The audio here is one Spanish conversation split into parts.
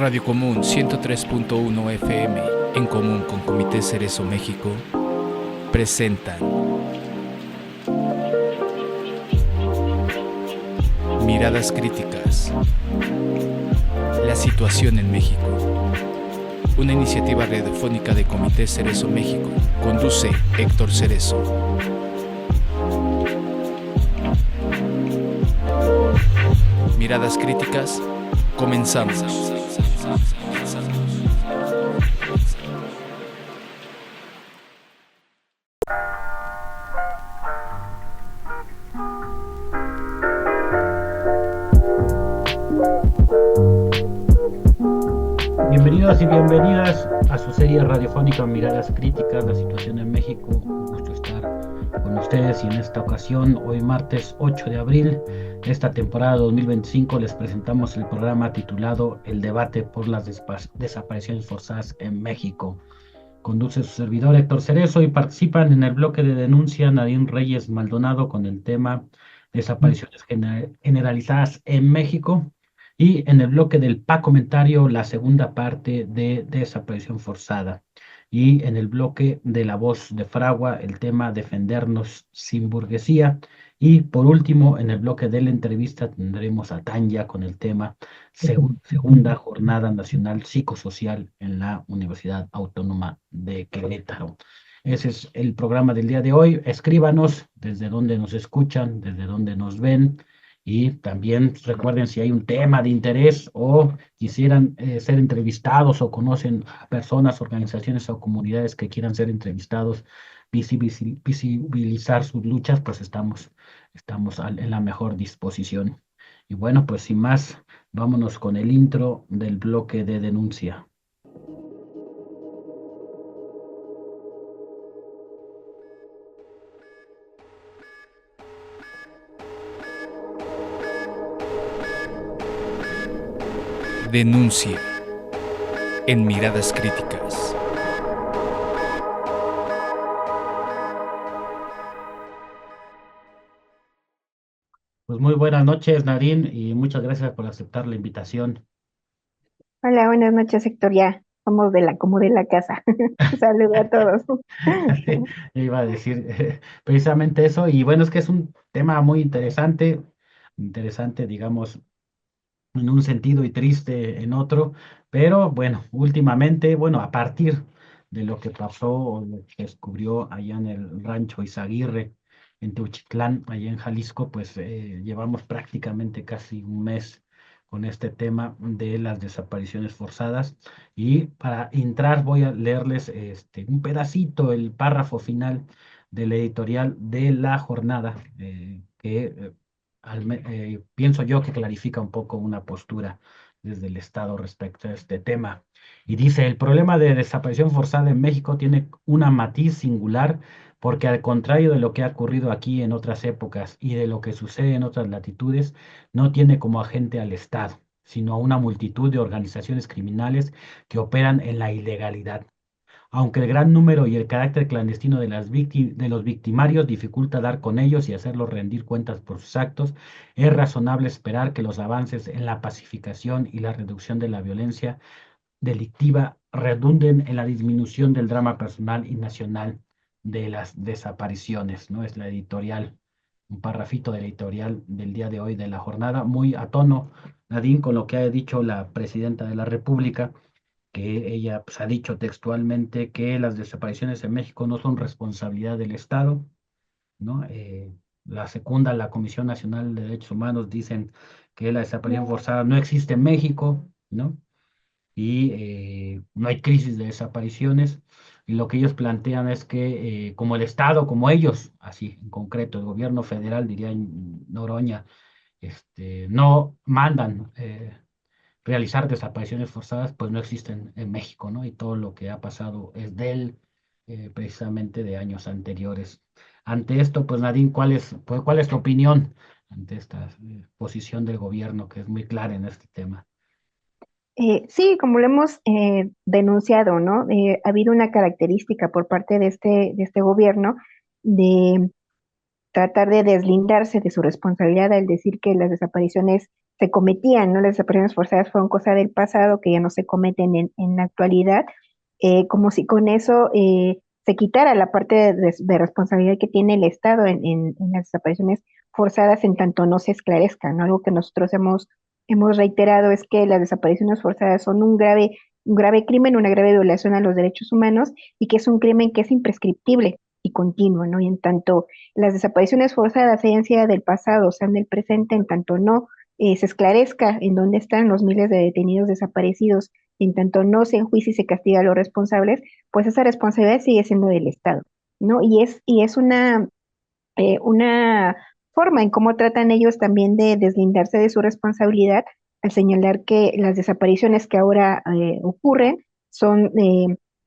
Radio Común 103.1 FM, en común con Comité Cerezo México, presentan Miradas Críticas. La situación en México. Una iniciativa radiofónica de Comité Cerezo México. Conduce Héctor Cerezo. Miradas Críticas, comenzamos. Bienvenidos y bienvenidas a su serie radiofónica Miradas Críticas, la situación en México. Un gusto estar con ustedes y en esta ocasión, hoy martes 8 de abril de esta temporada 2025, les presentamos el programa titulado El debate por las desapariciones forzadas en México. Conduce su servidor Héctor Cerezo y participan en el bloque de denuncia Nadine Reyes Maldonado con el tema Desapariciones generalizadas en México. Y en el bloque del comentario, la segunda parte de desaparición forzada. Y en el bloque de la voz de Fragua, el tema defendernos sin burguesía. Y por último, en el bloque de la entrevista tendremos a Tanya con el tema Segunda Jornada Nacional Psicosocial en la Universidad Autónoma de Querétaro. Ese es el programa del día de hoy. Escríbanos desde donde nos escuchan, desde donde nos ven. Y también recuerden, si hay un tema de interés o quisieran ser entrevistados o conocen a personas, organizaciones o comunidades que quieran ser entrevistados, visibilizar sus luchas, pues estamos en la mejor disposición. Y bueno, pues sin más, vámonos con el intro del bloque de denuncia. Denuncia en Miradas Críticas. Pues muy buenas noches, Nadine, y muchas gracias por aceptar la invitación. Hola, buenas noches, Héctor. Ya somos como de la casa. Saludo a todos. Sí, iba a decir precisamente eso, y bueno, es que es un tema muy interesante, digamos, en un sentido y triste en otro, pero bueno, últimamente, bueno, a partir de lo que pasó o lo que descubrió allá en el rancho Izaguirre, en Teuchitlán, allá en Jalisco, pues llevamos prácticamente casi un mes con este tema de las desapariciones forzadas. Y para entrar voy a leerles un pedacito, el párrafo final del editorial de La Jornada, que pienso yo que clarifica un poco una postura desde el Estado respecto a este tema. Y dice, el problema de desaparición forzada en México tiene una matiz singular porque al contrario de lo que ha ocurrido aquí en otras épocas y de lo que sucede en otras latitudes, no tiene como agente al Estado, sino a una multitud de organizaciones criminales que operan en la ilegalidad. Aunque el gran número y el carácter clandestino de los victimarios dificulta dar con ellos y hacerlos rendir cuentas por sus actos, es razonable esperar que los avances en la pacificación y la reducción de la violencia delictiva redunden en la disminución del drama personal y nacional de las desapariciones, ¿no? Es la editorial, un parrafito de la editorial del día de hoy de La Jornada, muy a tono, Nadine, con lo que ha dicho la presidenta de la República, que ella pues, ha dicho textualmente que las desapariciones en México no son responsabilidad del Estado, ¿no? La secunda, la Comisión Nacional de Derechos Humanos, dicen que la desaparición forzada no existe en México, ¿no? Y no hay crisis de desapariciones. Y lo que ellos plantean es que como el Estado, como ellos, así en concreto, el gobierno federal, diría Noroña, no mandan realizar desapariciones forzadas, pues no existen en México, ¿no? Y todo lo que ha pasado es de él, precisamente de años anteriores. Ante esto, pues Nadine, ¿cuál es tu opinión ante esta posición del gobierno que es muy clara en este tema? Sí, como lo hemos denunciado, ¿no? Ha habido una característica por parte de este gobierno de tratar de deslindarse de su responsabilidad al decir que las desapariciones se cometían, ¿no? Las desapariciones forzadas fueron cosa del pasado que ya no se cometen en la actualidad, como si con eso se quitara la parte de responsabilidad que tiene el Estado en las desapariciones forzadas en tanto no se esclarezcan, ¿no? Algo que nosotros hemos reiterado es que las desapariciones forzadas son un grave crimen, una grave violación a los derechos humanos y que es un crimen que es imprescriptible y continuo, ¿no? Y en tanto las desapariciones forzadas, sean sea del pasado, sean del presente, en tanto no se esclarezca en dónde están los miles de detenidos desaparecidos, en tanto no se enjuicie y se castiga a los responsables, pues esa responsabilidad sigue siendo del Estado, ¿no? Y es una forma en cómo tratan ellos también de deslindarse de su responsabilidad al señalar que las desapariciones que ahora ocurren son,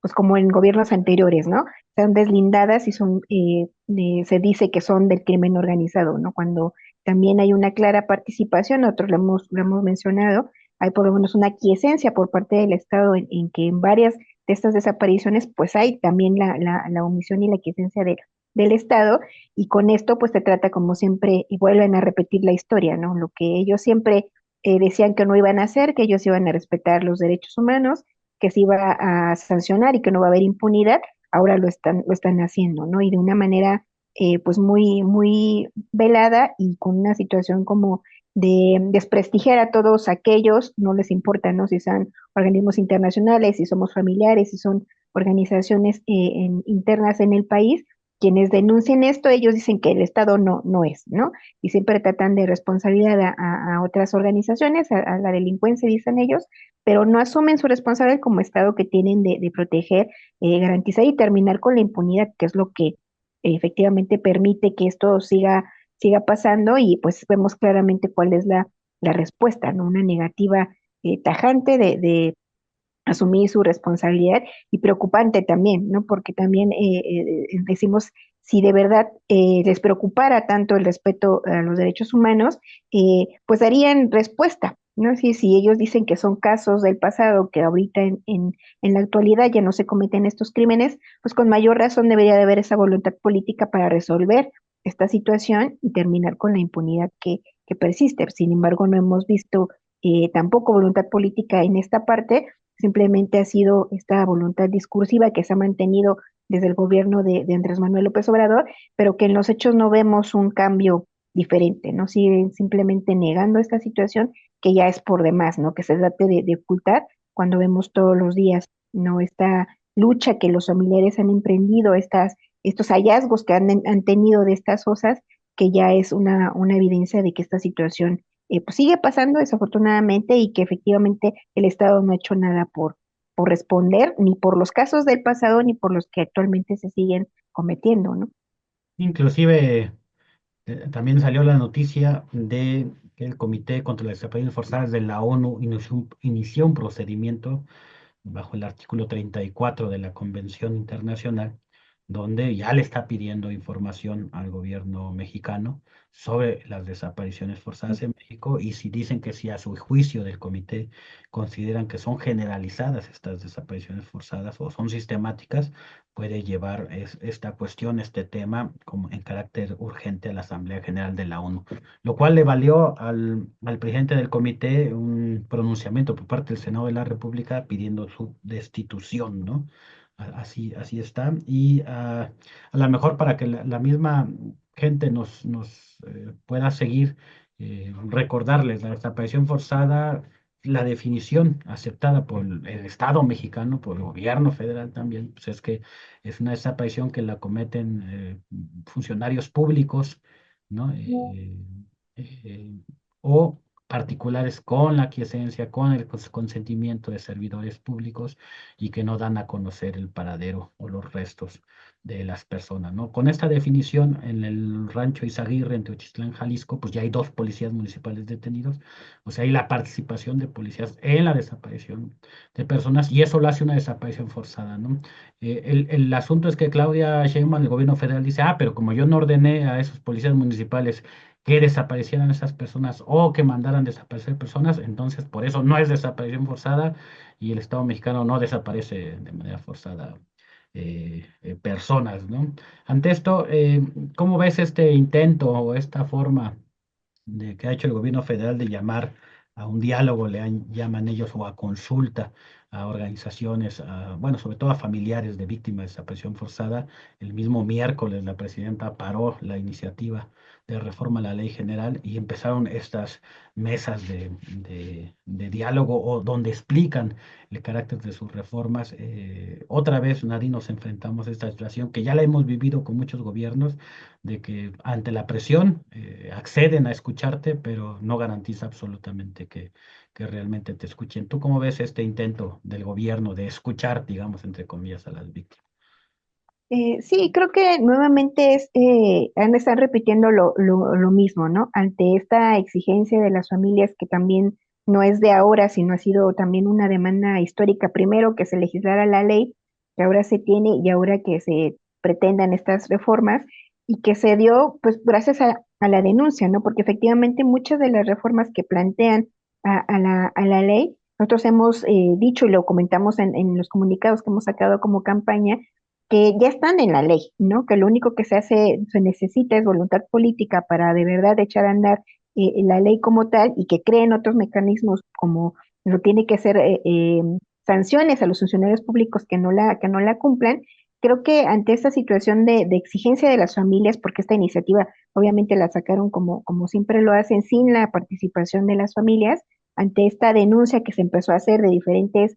pues como en gobiernos anteriores, ¿no? Están deslindadas y se dice que son del crimen organizado, ¿no? Cuando también hay una clara participación, nosotros lo hemos mencionado, hay por lo menos una aquiescencia por parte del Estado en que en varias de estas desapariciones, pues hay también la omisión y la aquiescencia del Estado, y con esto pues se trata como siempre y vuelven a repetir la historia, ¿no? Lo que ellos siempre decían que no iban a hacer, que ellos iban a respetar los derechos humanos, que se iba a sancionar y que no va a haber impunidad, ahora lo están haciendo, ¿no? Y de una manera pues muy, muy velada y con una situación como de desprestigiar a todos aquellos, no les importa, ¿no? Si son organismos internacionales, si somos familiares, si son organizaciones internas en el país, quienes denuncien esto, ellos dicen que el Estado no es, ¿no? Y siempre tratan de responsabilidad a otras organizaciones, a la delincuencia, dicen ellos, pero no asumen su responsabilidad como Estado que tienen de proteger, garantizar y terminar con la impunidad, que es lo que efectivamente permite que esto siga pasando y pues vemos claramente cuál es la respuesta, ¿no? Una negativa tajante de asumir su responsabilidad y preocupante también, ¿no? Porque también decimos, si de verdad les preocupara tanto el respeto a los derechos humanos, pues darían respuesta, ¿no? Si ellos dicen que son casos del pasado, que ahorita en la actualidad ya no se cometen estos crímenes, pues con mayor razón debería de haber esa voluntad política para resolver esta situación y terminar con la impunidad que persiste. Sin embargo, no hemos visto tampoco voluntad política en esta parte. Simplemente ha sido esta voluntad discursiva que se ha mantenido desde el gobierno de Andrés Manuel López Obrador, pero que en los hechos no vemos un cambio diferente, ¿no? Siguen simplemente negando esta situación que ya es por demás, ¿no? Que se trate de ocultar cuando vemos todos los días, ¿no? Esta lucha que los familiares han emprendido, estos hallazgos que han tenido de estas fosas, que ya es una evidencia de que esta situación pues sigue pasando desafortunadamente y que efectivamente el Estado no ha hecho nada por responder ni por los casos del pasado ni por los que actualmente se siguen cometiendo, ¿no? Inclusive también salió la noticia de que el Comité contra las Desapariciones Forzadas de la ONU inició un procedimiento bajo el artículo 34 de la Convención Internacional, donde ya le está pidiendo información al gobierno mexicano sobre las desapariciones forzadas en México, y si dicen que si a su juicio del comité consideran que son generalizadas estas desapariciones forzadas o son sistemáticas, puede llevar esta cuestión, este tema, como en carácter urgente a la Asamblea General de la ONU, lo cual le valió al presidente del comité un pronunciamiento por parte del Senado de la República pidiendo su destitución, ¿no? Así está. Y a lo mejor para que la misma gente nos pueda seguir, recordarles la desaparición forzada, la definición aceptada por el Estado mexicano, por el gobierno federal también, pues es que es una desaparición que la cometen funcionarios públicos, ¿no? Eh, o particulares con la aquiescencia, con el consentimiento de servidores públicos y que no dan a conocer el paradero o los restos de las personas, ¿no? Con esta definición, en el rancho Izaguirre, en Teochitlán, Jalisco, pues ya hay 2 policías municipales detenidos, o sea, hay la participación de policías en la desaparición de personas y eso lo hace una desaparición forzada, ¿no? El asunto es que Claudia Sheinbaum, el gobierno federal, dice, pero como yo no ordené a esos policías municipales que desaparecieran esas personas o que mandaran desaparecer personas, entonces por eso no es desaparición forzada y el Estado mexicano no desaparece de manera forzada personas, ¿no? Ante esto, ¿cómo ves este intento o esta forma de que ha hecho el gobierno federal de llamar a un diálogo, llaman ellos, o a consulta a organizaciones, bueno, sobre todo a familiares de víctimas de desaparición forzada. El mismo miércoles la presidenta paró la iniciativa de reforma a la ley general y empezaron estas mesas de diálogo o donde explican el carácter de sus reformas. Otra vez, Nadine, nos enfrentamos a esta situación que ya la hemos vivido con muchos gobiernos, de que ante la presión acceden a escucharte, pero no garantiza absolutamente que realmente te escuchen. ¿Tú cómo ves este intento del gobierno de escuchar, digamos, entre comillas, a las víctimas? Sí, creo que nuevamente han de estar repitiendo lo mismo, ¿no? Ante esta exigencia de las familias que también no es de ahora, sino ha sido también una demanda histórica, primero que se legislara la ley, que ahora se tiene y ahora que se pretendan estas reformas y que se dio pues gracias a la denuncia, ¿no? Porque efectivamente muchas de las reformas que plantean a la ley, nosotros hemos dicho y lo comentamos en los comunicados que hemos sacado como campaña, que ya están en la ley, ¿no? Que lo único que se necesita es voluntad política para de verdad echar a andar la ley como tal y que creen otros mecanismos como lo tiene que ser sanciones a los funcionarios públicos que no la cumplan. Creo que ante esta situación de exigencia de las familias, porque esta iniciativa obviamente la sacaron como siempre lo hacen, sin la participación de las familias, ante esta denuncia que se empezó a hacer de diferentes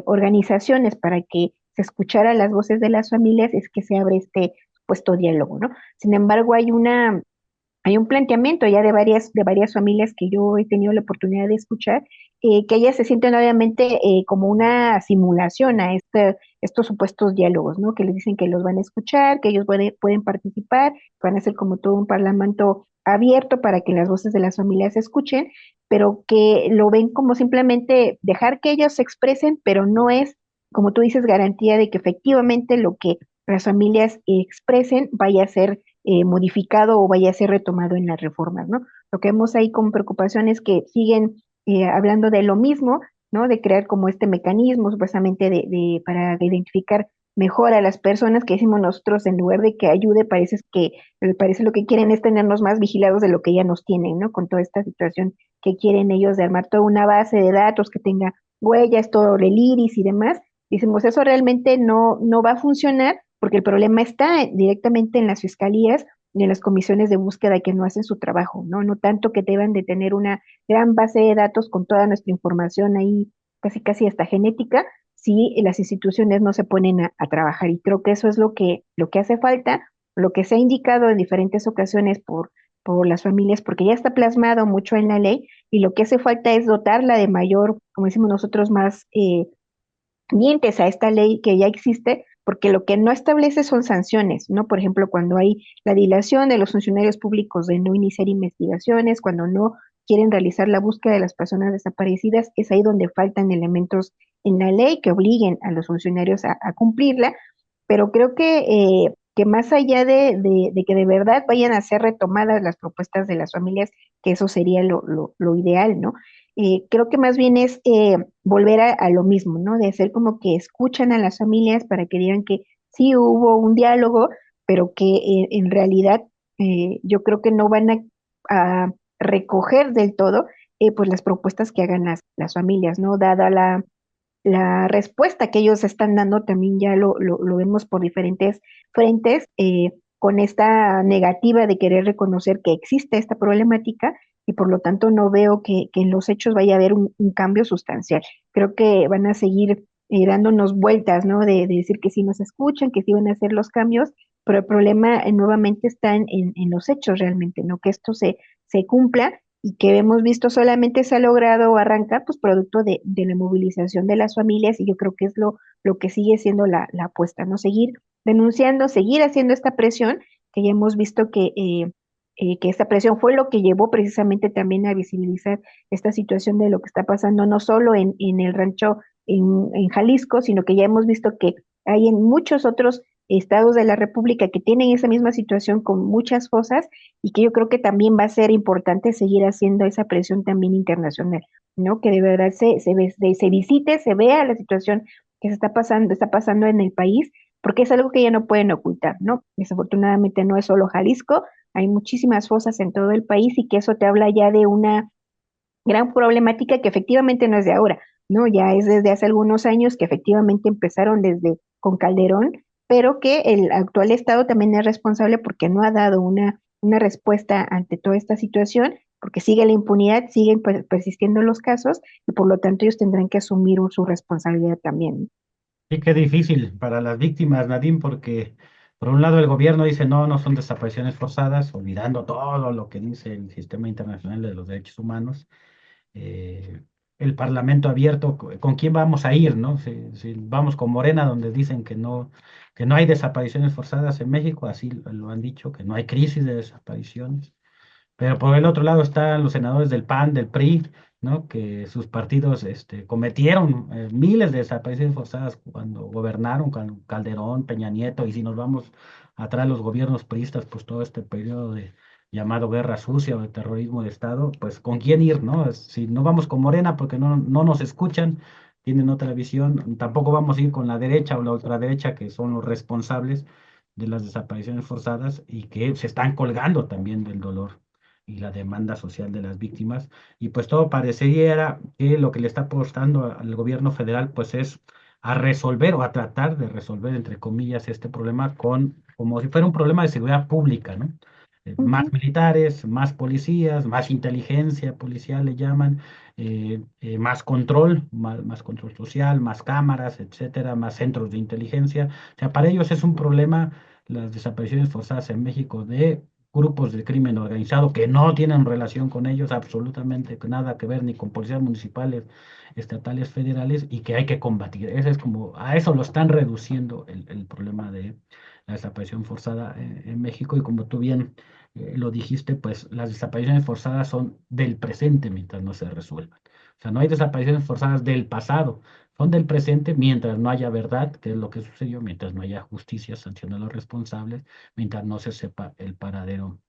organizaciones para que se escuchara las voces de las familias, es que se abre este supuesto diálogo, ¿no? Sin embargo, hay un planteamiento ya de varias familias que yo he tenido la oportunidad de escuchar, que ellas se sienten obviamente como una simulación a estos supuestos diálogos, ¿no? Que les dicen que los van a escuchar, que ellos pueden participar, que van a ser como todo un parlamento abierto para que las voces de las familias se escuchen, pero que lo ven como simplemente dejar que ellos se expresen, pero no es, como tú dices, garantía de que efectivamente lo que las familias expresen vaya a ser modificado o vaya a ser retomado en las reformas, ¿no? Lo que vemos ahí con preocupación es que siguen hablando de lo mismo, ¿no? De crear como este mecanismo supuestamente para identificar mejor a las personas que decimos nosotros, en lugar de que ayude, parece lo que quieren es tenernos más vigilados de lo que ya nos tienen, ¿no? Con toda esta situación que quieren ellos de armar toda una base de datos que tenga huellas, todo el iris y demás. Decimos, eso realmente no va a funcionar porque el problema está directamente en las fiscalías y en las comisiones de búsqueda que no hacen su trabajo, ¿no? No tanto que deban de tener una gran base de datos con toda nuestra información ahí, casi casi hasta genética, si las instituciones no se ponen a trabajar. Y creo que eso es lo que hace falta, lo que se ha indicado en diferentes ocasiones por las familias, porque ya está plasmado mucho en la ley, y lo que hace falta es dotarla de mayor, como decimos nosotros, más dientes a esta ley que ya existe, porque lo que no establece son sanciones, ¿no? Por ejemplo, cuando hay la dilación de los funcionarios públicos de no iniciar investigaciones, cuando no quieren realizar la búsqueda de las personas desaparecidas, es ahí donde faltan elementos en la ley que obliguen a los funcionarios a cumplirla, pero creo que más allá de que de verdad vayan a ser retomadas las propuestas de las familias, que eso sería lo ideal, ¿no? Creo que más bien es volver a lo mismo, ¿no? De hacer como que escuchan a las familias para que digan que sí hubo un diálogo, pero que en realidad yo creo que no van a recoger del todo pues las propuestas que hagan las familias, ¿no? Dada la respuesta que ellos están dando, también ya lo vemos por diferentes frentes, con esta negativa de querer reconocer que existe esta problemática, y por lo tanto no veo que en los hechos vaya a haber un cambio sustancial. Creo que van a seguir dándonos vueltas, ¿no? De decir que sí nos escuchan, que sí van a hacer los cambios, pero el problema nuevamente está en los hechos realmente, ¿no? Que esto se cumpla, y que hemos visto solamente se ha logrado arrancar, pues producto de la movilización de las familias, y yo creo que es lo que sigue siendo la apuesta, ¿no? Seguir denunciando, seguir haciendo esta presión, que ya hemos visto que esta presión fue lo que llevó precisamente también a visibilizar esta situación de lo que está pasando, no solo en el rancho en Jalisco, sino que ya hemos visto que hay en muchos otros estados de la República que tienen esa misma situación con muchas fosas, y que yo creo que también va a ser importante seguir haciendo esa presión también internacional, ¿no? Que de verdad se visite, se vea la situación que está pasando en el país, porque es algo que ya no pueden ocultar, ¿no? Desafortunadamente no es solo Jalisco, hay muchísimas fosas en todo el país, y que eso te habla ya de una gran problemática que efectivamente no es de ahora, ¿no? Ya es desde hace algunos años que efectivamente empezaron desde con Calderón, pero que el actual Estado también es responsable porque no ha dado una respuesta ante toda esta situación, porque sigue la impunidad, siguen persistiendo los casos y por lo tanto ellos tendrán que asumir su responsabilidad también. Sí, qué difícil para las víctimas, Nadine, porque por un lado el gobierno dice no, no son desapariciones forzadas, olvidando todo lo que dice el sistema internacional de los derechos humanos. eh, el Parlamento abierto, ¿con quién vamos a ir, no? Si vamos con Morena, donde dicen que no hay desapariciones forzadas en México, así lo han dicho, que no hay crisis de desapariciones. Pero por el otro lado están los senadores del PAN, del PRI, ¿no? Que sus partidos cometieron miles de desapariciones forzadas cuando gobernaron con Calderón, Peña Nieto, y si nos vamos atrás los gobiernos priistas, pues todo este periodo de llamado guerra sucia o de terrorismo de Estado, pues con quién ir, ¿no? Si no vamos con Morena porque no nos escuchan, tienen otra visión, tampoco vamos a ir con la derecha o la ultraderecha, que son los responsables de las desapariciones forzadas y que se están colgando también del dolor y la demanda social de las víctimas. Y pues todo parecería que lo que le está apostando al gobierno federal pues es a resolver o a tratar de resolver, entre comillas, este problema como si fuera un problema de seguridad pública, ¿no? Más Ujú. militares, más policías, más inteligencia policial le llaman, más control social, más cámaras, etcétera, más centros de inteligencia. O sea, para ellos es un problema las desapariciones forzadas en México de grupos de crimen organizado que no tienen relación con ellos, absolutamente nada que ver ni con policías municipales, estatales, federales, y que hay que combatir. Ese es como, a eso lo están reduciendo el problema de la desaparición forzada en México, y como tú bien lo dijiste, pues las desapariciones forzadas son del presente mientras no se resuelvan. O sea, no hay desapariciones forzadas del pasado, son del presente mientras no haya verdad, que es lo que sucedió, mientras no haya justicia, sanción a los responsables, mientras no se sepa el paradero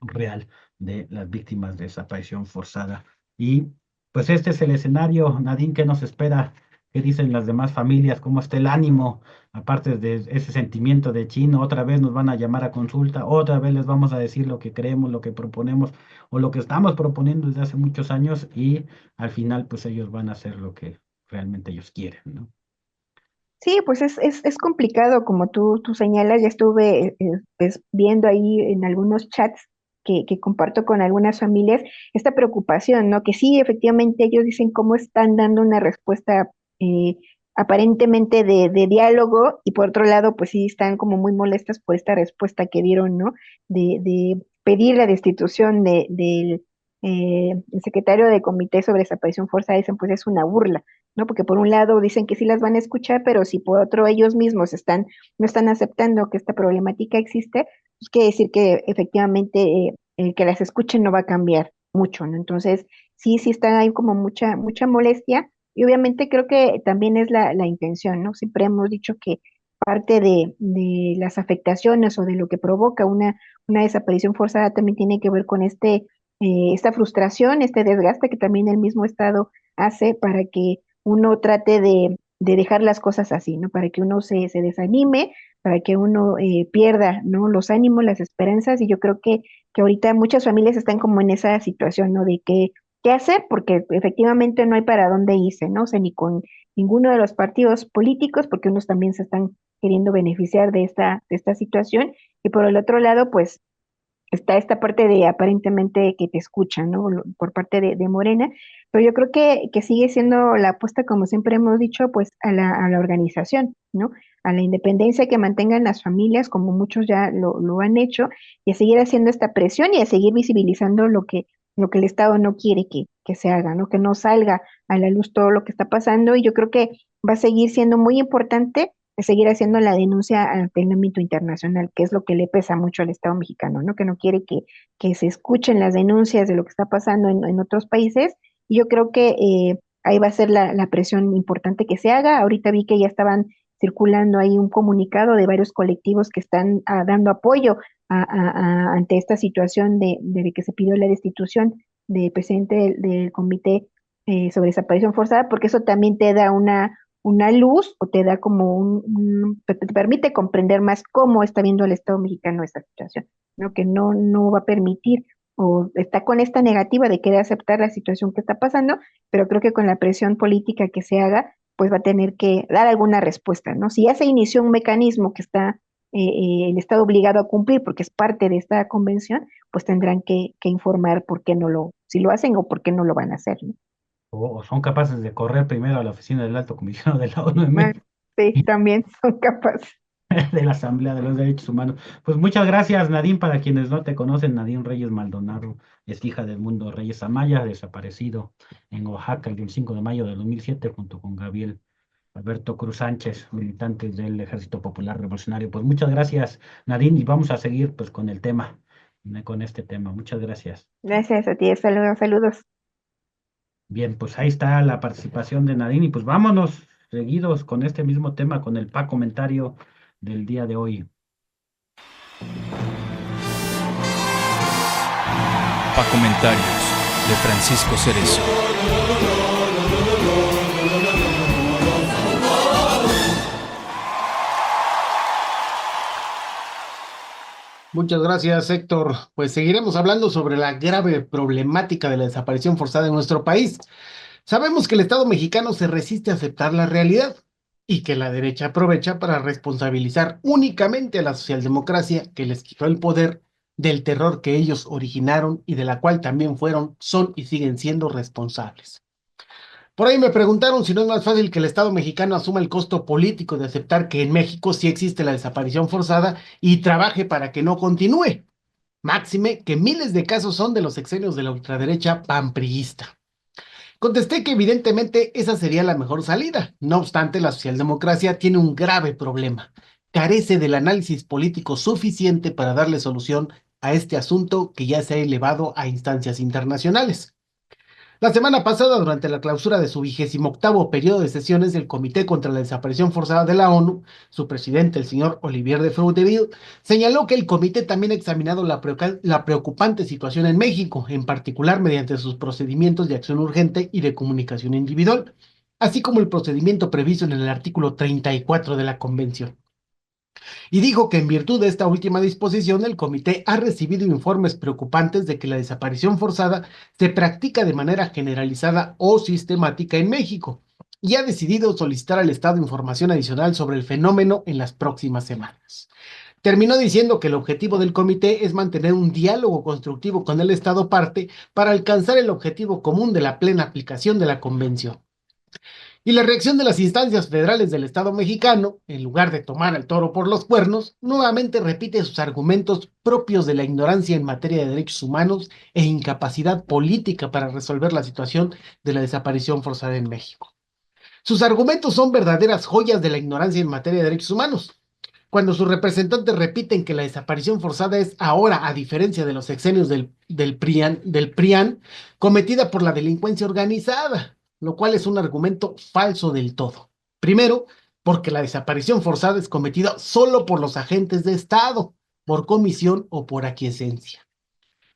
real de las víctimas de desaparición forzada. Y pues este es el escenario, Nadine, que nos espera, qué dicen las demás familias, cómo está el ánimo, aparte de ese sentimiento de chino, otra vez nos van a llamar a consulta, otra vez les vamos a decir lo que creemos, lo que proponemos o lo que estamos proponiendo desde hace muchos años, y al final pues ellos van a hacer lo que realmente ellos quieren, ¿no? Sí, pues es complicado, como tú señalas, ya estuve pues, viendo ahí en algunos chats que comparto con algunas familias esta preocupación, ¿no? Que sí, efectivamente ellos dicen cómo están dando una respuesta eh, aparentemente de diálogo y por otro lado, pues sí están como muy molestas por esta respuesta que dieron, ¿no? De pedir la destitución del el secretario de Comité sobre Desaparición Forzada, dicen, pues es una burla, ¿no? Porque por un lado dicen que sí las van a escuchar, pero si por otro ellos mismos no están aceptando que esta problemática existe, pues quiere decir que efectivamente el que las escuchen no va a cambiar mucho, ¿no? Entonces, sí está ahí como mucha molestia y obviamente creo que también es la intención, ¿no? Siempre hemos dicho que parte de las afectaciones o de lo que provoca una desaparición forzada también tiene que ver con esta frustración, este desgaste que también el mismo Estado hace para que uno trate de dejar las cosas así, ¿no? Para que uno se desanime, para que uno pierda, ¿no? Los ánimos, las esperanzas, y yo creo que ahorita muchas familias están como en esa situación, ¿no? De qué hacer, porque efectivamente no hay para dónde irse, ¿no? O sea, ni con ninguno de los partidos políticos, porque unos también se están queriendo beneficiar de esta situación, y por el otro lado, pues está esta parte de aparentemente que te escuchan, ¿no? Por parte de Morena, pero yo creo que sigue siendo la apuesta, como siempre hemos dicho, pues a la organización, ¿no? A la independencia que mantengan las familias, como muchos ya lo han hecho, y a seguir haciendo esta presión y a seguir visibilizando lo que el Estado no quiere que se haga, ¿no? Que no salga a la luz todo lo que está pasando, y yo creo que va a seguir siendo muy importante de seguir haciendo la denuncia ante el ámbito internacional, que es lo que le pesa mucho al Estado mexicano, ¿no? Que no quiere que se escuchen las denuncias de lo que está pasando en otros países. Y yo creo que ahí va a ser la presión importante que se haga. Ahorita vi que ya estaban circulando ahí un comunicado de varios colectivos que están dando apoyo ante esta situación de que se pidió la destitución del presidente del comité sobre desaparición forzada, porque eso también te da una luz o te da como te permite comprender más cómo está viendo el Estado mexicano esta situación, ¿no? Que no va a permitir o está con esta negativa de querer aceptar la situación que está pasando, pero creo que con la presión política que se haga, pues va a tener que dar alguna respuesta, ¿no? Si ya se inició un mecanismo que está el Estado obligado a cumplir porque es parte de esta convención, pues tendrán que informar por qué no si lo hacen o por qué no lo van a hacer, ¿no? O son capaces de correr primero a la oficina del Alto Comisionado de la ONU en Ah, México, sí, también son capaces. de la Asamblea de los Derechos Humanos. Pues muchas gracias, Nadine. Para quienes no te conocen, Nadine Reyes Maldonado es hija del Mundo Reyes Amaya, desaparecido en Oaxaca el 25 de mayo de 2007 junto con Gabriel Alberto Cruz Sánchez, militantes del Ejército Popular Revolucionario. Pues muchas gracias, Nadine, y vamos a seguir pues con el tema, con este tema. Muchas gracias. Gracias a ti, saludos, saludos. Bien, pues ahí está la participación de Nadine y pues vámonos seguidos con este mismo tema, con el comentario del día de hoy. Comentarios de Francisco Cerezo. Muchas gracias, Héctor. Pues seguiremos hablando sobre la grave problemática de la desaparición forzada en nuestro país. Sabemos que el Estado mexicano se resiste a aceptar la realidad y que la derecha aprovecha para responsabilizar únicamente a la socialdemocracia que les quitó el poder del terror que ellos originaron y de la cual también fueron, son y siguen siendo responsables. Por ahí me preguntaron si no es más fácil que el Estado mexicano asuma el costo político de aceptar que en México sí existe la desaparición forzada y trabaje para que no continúe. Máxime que miles de casos son de los sexenios de la ultraderecha panpriista. Contesté que evidentemente esa sería la mejor salida. No obstante, la socialdemocracia tiene un grave problema. Carece del análisis político suficiente para darle solución a este asunto que ya se ha elevado a instancias internacionales. La semana pasada, durante la clausura de su 28º periodo de sesiones del Comité contra la Desaparición Forzada de la ONU, su presidente, el señor Olivier de Fruiteville, señaló que el comité también ha examinado la preocupante situación en México, en particular mediante sus procedimientos de acción urgente y de comunicación individual, así como el procedimiento previsto en el artículo 34 de la Convención. Y dijo que en virtud de esta última disposición, el comité ha recibido informes preocupantes de que la desaparición forzada se practica de manera generalizada o sistemática en México y ha decidido solicitar al Estado información adicional sobre el fenómeno en las próximas semanas. Terminó diciendo que el objetivo del comité es mantener un diálogo constructivo con el Estado parte para alcanzar el objetivo común de la plena aplicación de la Convención. Y la reacción de las instancias federales del Estado mexicano, en lugar de tomar al toro por los cuernos, nuevamente repite sus argumentos propios de la ignorancia en materia de derechos humanos e incapacidad política para resolver la situación de la desaparición forzada en México. Sus argumentos son verdaderas joyas de la ignorancia en materia de derechos humanos. Cuando sus representantes repiten que la desaparición forzada es ahora, a diferencia de los sexenios del PRIAN, cometida por la delincuencia organizada, lo cual es un argumento falso del todo. Primero, porque la desaparición forzada es cometida solo por los agentes de Estado, por comisión o por aquiescencia.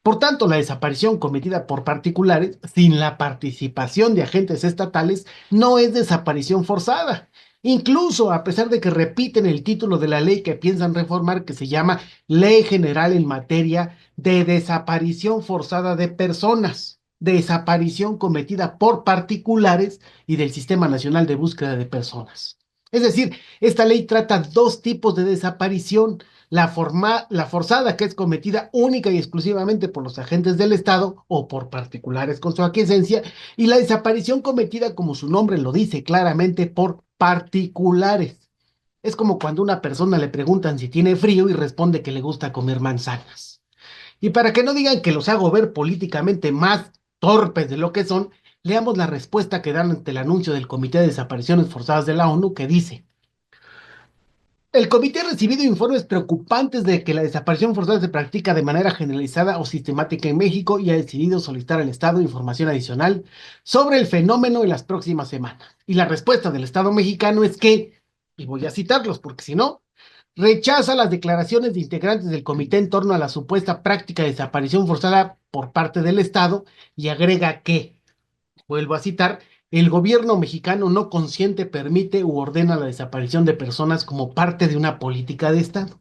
Por tanto, la desaparición cometida por particulares sin la participación de agentes estatales no es desaparición forzada. Incluso a pesar de que repiten el título de la ley que piensan reformar, que se llama Ley General en materia de desaparición forzada de personas, desaparición cometida por particulares y del Sistema Nacional de Búsqueda de Personas. Es decir, esta ley trata dos tipos de desaparición: la forzada, que es cometida única y exclusivamente por los agentes del Estado o por particulares con su aquiescencia, y la desaparición cometida, como su nombre lo dice claramente, por particulares. Es como cuando a una persona le preguntan si tiene frío y responde que le gusta comer manzanas. Y para que no digan que los hago ver políticamente más torpes de lo que son, leamos la respuesta que dan ante el anuncio del Comité de Desapariciones Forzadas de la ONU, que dice: el comité ha recibido informes preocupantes de que la desaparición forzada se practica de manera generalizada o sistemática en México y ha decidido solicitar al Estado información adicional sobre el fenómeno en las próximas semanas. Y la respuesta del Estado mexicano es que, y voy a citarlos porque si no, rechaza las declaraciones de integrantes del comité en torno a la supuesta práctica de desaparición forzada por parte del Estado y agrega que, vuelvo a citar, el gobierno mexicano no consciente permite u ordena la desaparición de personas como parte de una política de Estado.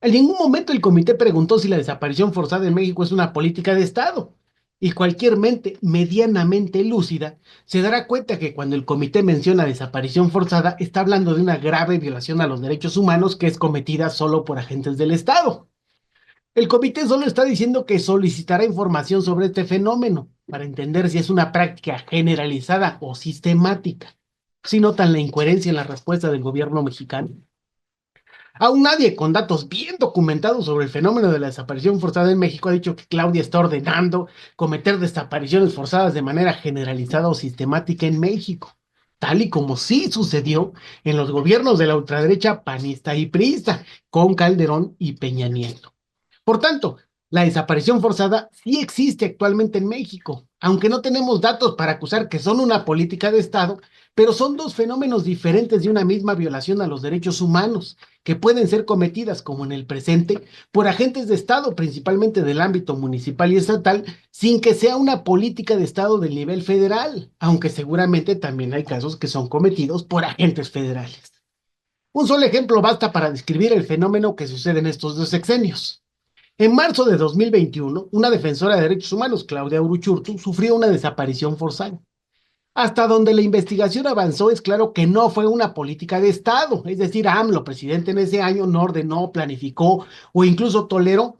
En ningún momento el comité preguntó si la desaparición forzada en México es una política de Estado. Y cualquier mente medianamente lúcida se dará cuenta que cuando el comité menciona desaparición forzada está hablando de una grave violación a los derechos humanos que es cometida solo por agentes del Estado. El comité solo está diciendo que solicitará información sobre este fenómeno para entender si es una práctica generalizada o sistemática. Si notan la incoherencia en la respuesta del gobierno mexicano. Aún nadie con datos bien documentados sobre el fenómeno de la desaparición forzada en México ha dicho que Claudia está ordenando cometer desapariciones forzadas de manera generalizada o sistemática en México, tal y como sí sucedió en los gobiernos de la ultraderecha panista y priista, con Calderón y Peña Nieto. Por tanto, la desaparición forzada sí existe actualmente en México, aunque no tenemos datos para acusar que son una política de Estado, pero son dos fenómenos diferentes de una misma violación a los derechos humanos, que pueden ser cometidas, como en el presente, por agentes de Estado, principalmente del ámbito municipal y estatal, sin que sea una política de Estado del nivel federal, aunque seguramente también hay casos que son cometidos por agentes federales. Un solo ejemplo basta para describir el fenómeno que sucede en estos dos sexenios. En marzo de 2021, una defensora de derechos humanos, Claudia Uruchurtu, sufrió una desaparición forzada. Hasta donde la investigación avanzó, es claro que no fue una política de Estado, es decir, AMLO, presidente en ese año, no ordenó, planificó o incluso toleró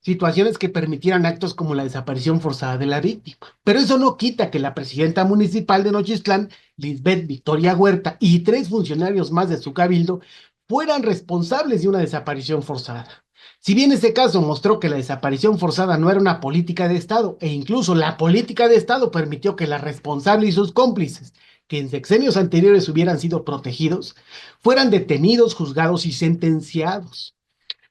situaciones que permitieran actos como la desaparición forzada de la víctima. Pero eso no quita que la presidenta municipal de Nochistlán, Lisbeth Victoria Huerta, y 3 funcionarios más de su cabildo fueran responsables de una desaparición forzada. Si bien este caso mostró que la desaparición forzada no era una política de Estado, e incluso la política de Estado permitió que la responsable y sus cómplices, que en sexenios anteriores hubieran sido protegidos, fueran detenidos, juzgados y sentenciados.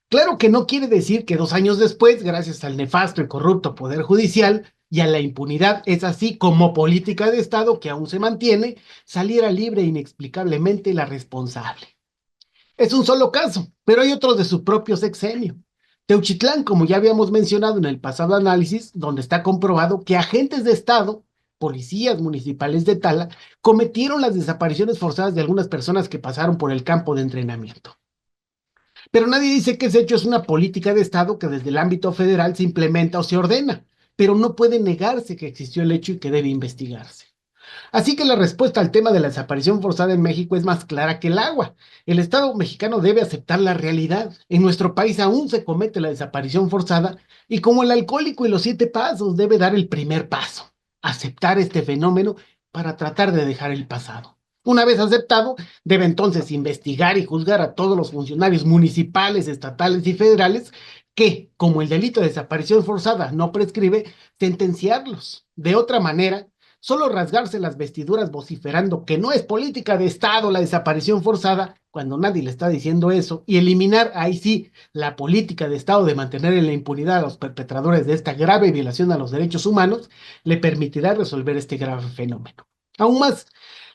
Claro que no quiere decir que 2 años después, gracias al nefasto y corrupto Poder Judicial y a la impunidad, es así como política de Estado que aún se mantiene, saliera libre inexplicablemente la responsable. Es un solo caso, pero hay otros de su propio sexenio. Teuchitlán, como ya habíamos mencionado en el pasado análisis, donde está comprobado que agentes de Estado, policías municipales de Tala, cometieron las desapariciones forzadas de algunas personas que pasaron por el campo de entrenamiento. Pero nadie dice que ese hecho es una política de Estado que desde el ámbito federal se implementa o se ordena, pero no puede negarse que existió el hecho y que debe investigarse. Así que la respuesta al tema de la desaparición forzada en México es más clara que el agua. El Estado mexicano debe aceptar la realidad. En nuestro país aún se comete la desaparición forzada y como el alcohólico y los 7 pasos debe dar el primer paso, aceptar este fenómeno para tratar de dejar el pasado. Una vez aceptado, debe entonces investigar y juzgar a todos los funcionarios municipales, estatales y federales que, como el delito de desaparición forzada no prescribe, sentenciarlos. De otra manera, solo rasgarse las vestiduras vociferando que no es política de Estado la desaparición forzada, cuando nadie le está diciendo eso, y eliminar ahí sí la política de Estado de mantener en la impunidad a los perpetradores de esta grave violación a los derechos humanos, le permitirá resolver este grave fenómeno. Aún más,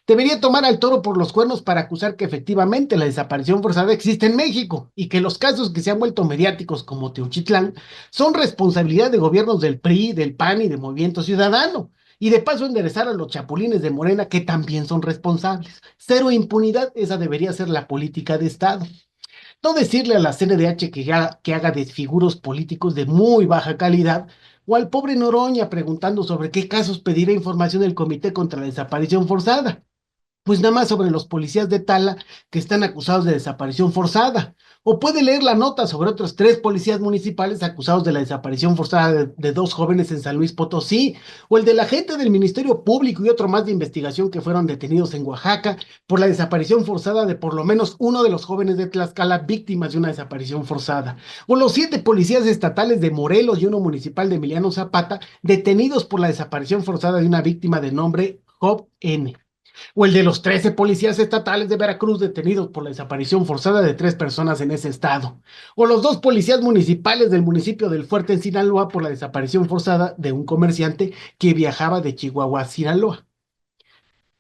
debería tomar al toro por los cuernos para acusar que efectivamente la desaparición forzada existe en México y que los casos que se han vuelto mediáticos como Teuchitlán son responsabilidad de gobiernos del PRI, del PAN y de Movimiento Ciudadano. Y de paso enderezar a los chapulines de Morena que también son responsables. Cero impunidad, esa debería ser la política de Estado. No decirle a la CNDH que haga desfiguros políticos de muy baja calidad, o al pobre Noroña preguntando sobre qué casos pedirá información el Comité contra la Desaparición Forzada. Pues nada más sobre los policías de Tala que están acusados de desaparición forzada. O puede leer la nota sobre otros 3 policías municipales acusados de la desaparición forzada de 2 jóvenes en San Luis Potosí, o el del agente del Ministerio Público y otro más de investigación que fueron detenidos en Oaxaca por la desaparición forzada de por lo menos uno de los jóvenes de Tlaxcala víctimas de una desaparición forzada, o los 7 policías estatales de Morelos y uno municipal de Emiliano Zapata detenidos por la desaparición forzada de una víctima de nombre Job N., o el de los 13 policías estatales de Veracruz detenidos por la desaparición forzada de 3 personas en ese estado, o los 2 policías municipales del municipio del Fuerte en Sinaloa por la desaparición forzada de un comerciante que viajaba de Chihuahua a Sinaloa.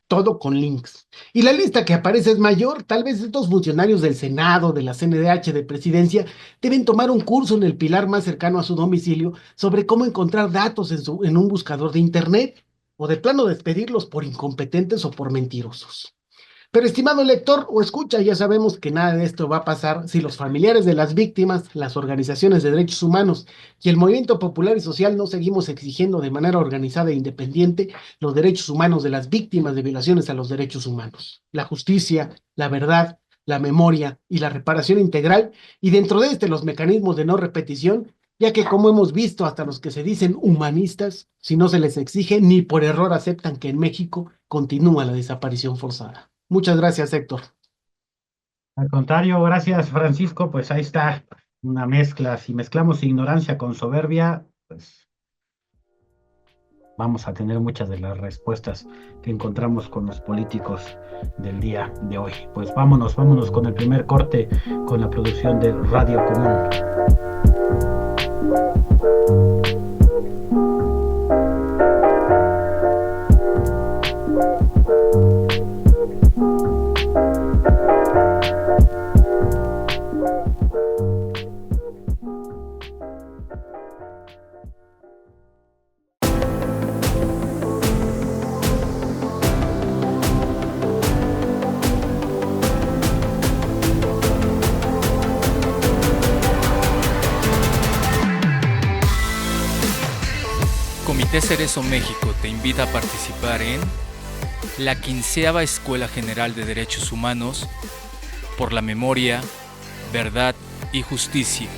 Todo con links. Y la lista que aparece es mayor. Tal vez estos funcionarios del Senado, de la CNDH, de Presidencia, deben tomar un curso en el pilar más cercano a su domicilio sobre cómo encontrar datos en un buscador de Internet, o de plano despedirlos por incompetentes o por mentirosos. Pero estimado lector o escucha, ya sabemos que nada de esto va a pasar si los familiares de las víctimas, las organizaciones de derechos humanos y el movimiento popular y social no seguimos exigiendo de manera organizada e independiente los derechos humanos de las víctimas de violaciones a los derechos humanos, la justicia, la verdad, la memoria y la reparación integral, y dentro de los mecanismos de no repetición, ya que como hemos visto, hasta los que se dicen humanistas, si no se les exige, ni por error aceptan que en México continúa la desaparición forzada. Muchas gracias, Héctor. Al contrario, gracias, Francisco. Pues ahí está una mezcla. Si mezclamos ignorancia con soberbia, pues vamos a tener muchas de las respuestas que encontramos con los políticos del día de hoy. Pues vámonos con el primer corte, con la producción de Radio Común. Comité Cerezo México te invita a participar en la 15ª Escuela General de Derechos Humanos por la Memoria, Verdad y Justicia,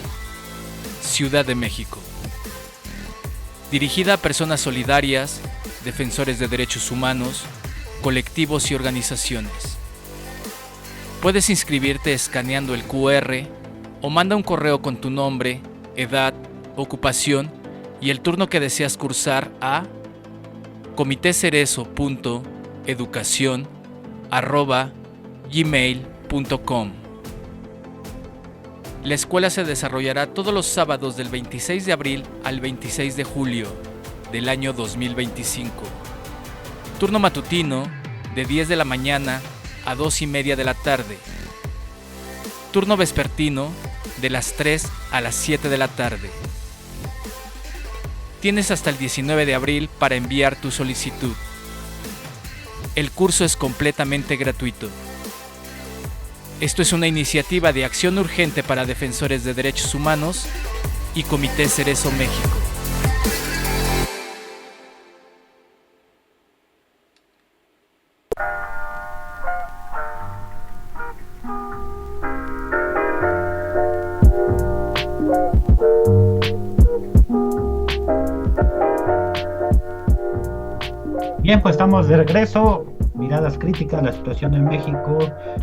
Ciudad de México. Dirigida a personas solidarias, defensores de derechos humanos, colectivos y organizaciones. Puedes inscribirte escaneando el QR o manda un correo con tu nombre, edad, ocupación y el turno que deseas cursar a comitecerezo.educacion@gmail.com. La escuela se desarrollará todos los sábados del 26 de abril al 26 de julio del año 2025. Turno matutino de 10 de la mañana a 2:30 de la tarde. Turno vespertino de las 3 a las 7 de la tarde. Tienes hasta el 19 de abril para enviar tu solicitud. El curso es completamente gratuito. Esto es una iniciativa de acción urgente para defensores de derechos humanos y Comité Cerezo México. Bien, pues estamos de regreso. Miradas críticas a la situación en México.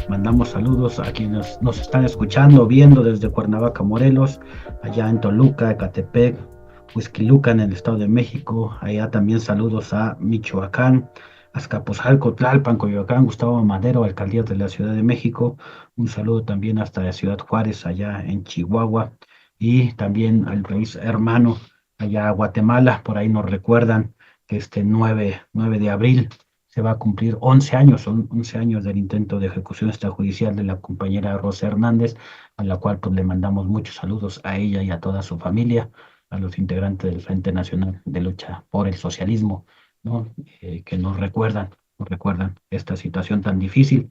Mandamos saludos a quienes nos están escuchando, viendo desde Cuernavaca, Morelos, allá en Toluca, Ecatepec, Huixquilucan, en el Estado de México. Allá también saludos a Michoacán, Azcapotzalco, Tlalpan, Coyoacán, Gustavo Madero, alcaldías de la Ciudad de México. Un saludo también hasta la Ciudad Juárez, allá en Chihuahua, y también al país hermano, allá a Guatemala. Por ahí nos recuerdan que este 9 de abril se va a cumplir 11 años, son 11 años del intento de ejecución extrajudicial de la compañera Rosa Hernández, a la cual pues le mandamos muchos saludos a ella y a toda su familia, a los integrantes del Frente Nacional de Lucha por el Socialismo, ¿no? Que nos recuerdan esta situación tan difícil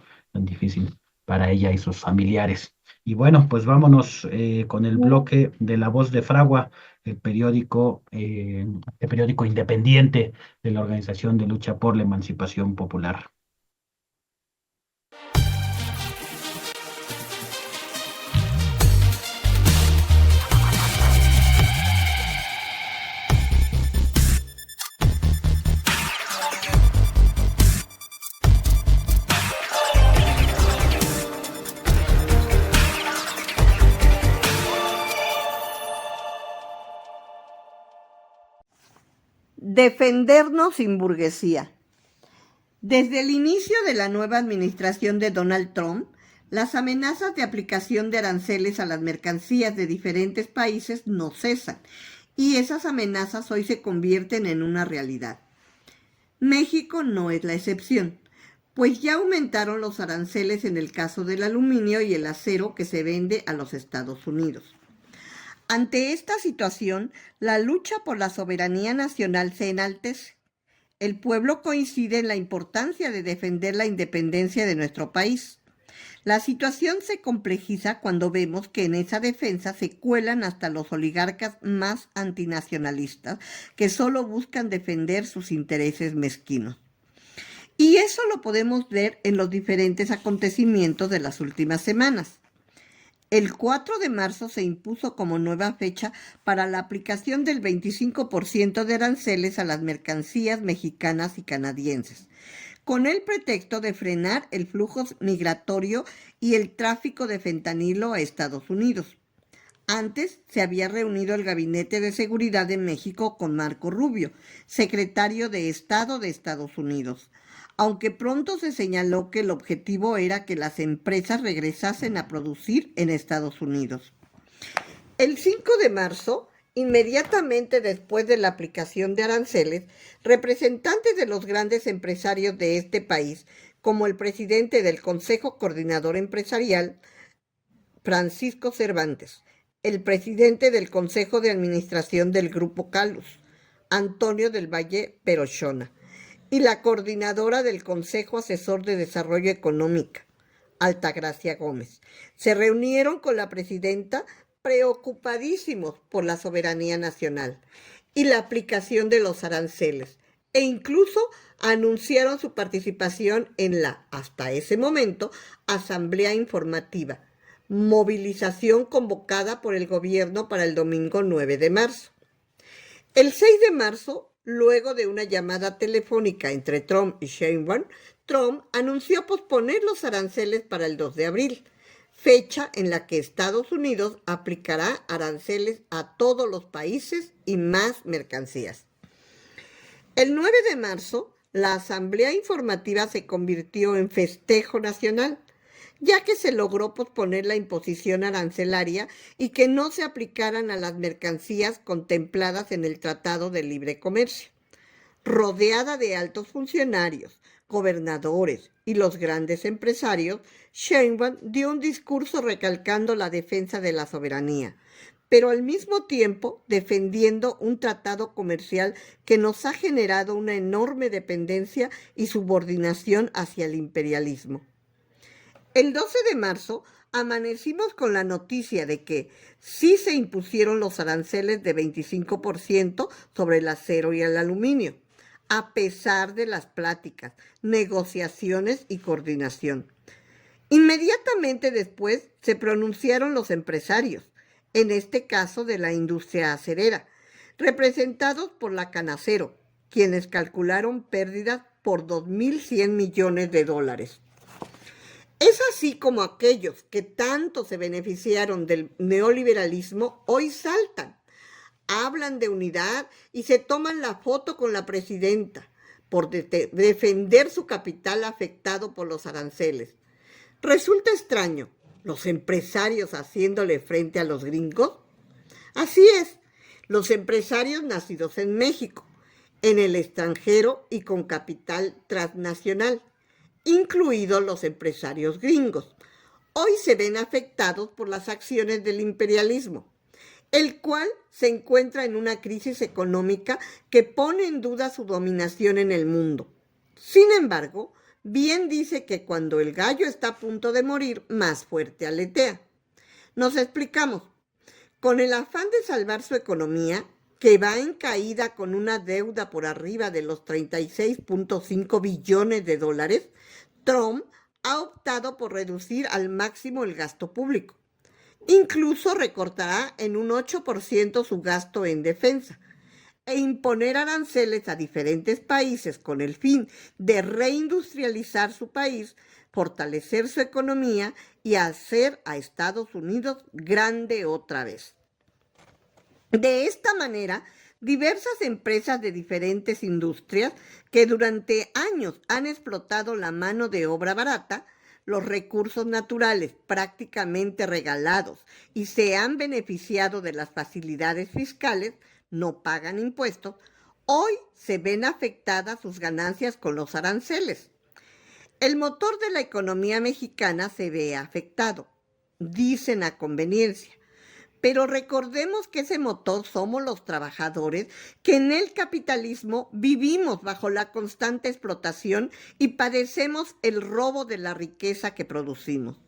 para ella y sus familiares. Y bueno, pues vámonos con el bloque de La Voz de Fragua, el periódico independiente de la Organización de Lucha por la Emancipación Popular. Defendernos sin burguesía. Desde el inicio de la nueva administración de Donald Trump, las amenazas de aplicación de aranceles a las mercancías de diferentes países no cesan, y esas amenazas hoy se convierten en una realidad. México no es la excepción, pues ya aumentaron los aranceles en el caso del aluminio y el acero que se vende a los Estados Unidos. Ante esta situación, la lucha por la soberanía nacional se enaltece. el pueblo coincide en la importancia de defender la independencia de nuestro país. La situación se complejiza cuando vemos que en esa defensa se cuelan hasta los oligarcas más antinacionalistas que solo buscan defender sus intereses mezquinos. Y eso lo podemos ver en los diferentes acontecimientos de las últimas semanas. El 4 de marzo se impuso como nueva fecha para la aplicación del 25% de aranceles a las mercancías mexicanas y canadienses, con el pretexto de frenar el flujo migratorio y el tráfico de fentanilo a Estados Unidos. Antes se había reunido el Gabinete de Seguridad de México con Marco Rubio, secretario de Estado de Estados Unidos, aunque pronto se señaló que el objetivo era que las empresas regresasen a producir en Estados Unidos. El 5 de marzo, inmediatamente después de la aplicación de aranceles, representantes de los grandes empresarios de este país, como el presidente del Consejo Coordinador Empresarial, Francisco Cervantes, el presidente del Consejo de Administración del Grupo Calus, Antonio del Valle Perochona, y la coordinadora del Consejo Asesor de Desarrollo Económico, Altagracia Gómez, se reunieron con la presidenta preocupadísimos por la soberanía nacional y la aplicación de los aranceles, e incluso anunciaron su participación en la, hasta ese momento, Asamblea Informativa, movilización convocada por el gobierno para el domingo 9 de marzo. El 6 de marzo, luego de una llamada telefónica entre Trump y Sheinbaum, Trump anunció posponer los aranceles para el 2 de abril, fecha en la que Estados Unidos aplicará aranceles a todos los países y más mercancías. El 9 de marzo, la Asamblea Informativa se convirtió en festejo nacional, ya que se logró posponer la imposición arancelaria y que no se aplicaran a las mercancías contempladas en el Tratado de Libre Comercio. Rodeada de altos funcionarios, gobernadores y los grandes empresarios, Sheinbaum dio un discurso recalcando la defensa de la soberanía, pero al mismo tiempo defendiendo un tratado comercial que nos ha generado una enorme dependencia y subordinación hacia el imperialismo. El 12 de marzo amanecimos con la noticia de que sí se impusieron los aranceles de 25% sobre el acero y el aluminio, a pesar de las pláticas, negociaciones y coordinación. Inmediatamente después se pronunciaron los empresarios, en este caso de la industria acerera, representados por la Canacero, quienes calcularon pérdidas por 2.100 millones de dólares. Es así como aquellos que tanto se beneficiaron del neoliberalismo hoy saltan, hablan de unidad y se toman la foto con la presidenta por defender su capital afectado por los aranceles. Resulta extraño, los empresarios haciéndole frente a los gringos. Así es, los empresarios nacidos en México, en el extranjero y con capital transnacional, incluidos los empresarios gringos, hoy se ven afectados por las acciones del imperialismo, el cual se encuentra en una crisis económica que pone en duda su dominación en el mundo. Sin embargo, bien dice que cuando el gallo está a punto de morir, más fuerte aletea. Nos explicamos. Con el afán de salvar su economía, que va en caída con una deuda por arriba de los 36.5 billones de dólares, Trump ha optado por reducir al máximo el gasto público. Incluso recortará en un 8% su gasto en defensa e imponer aranceles a diferentes países con el fin de reindustrializar su país, fortalecer su economía y hacer a Estados Unidos grande otra vez. De esta manera, diversas empresas de diferentes industrias que durante años han explotado la mano de obra barata, los recursos naturales prácticamente regalados y se han beneficiado de las facilidades fiscales, no pagan impuestos, hoy se ven afectadas sus ganancias con los aranceles. El motor de la economía mexicana se ve afectado, dicen a conveniencia, Pero recordemos que ese motor somos los trabajadores, que en el capitalismo vivimos bajo la constante explotación y padecemos el robo de la riqueza que producimos.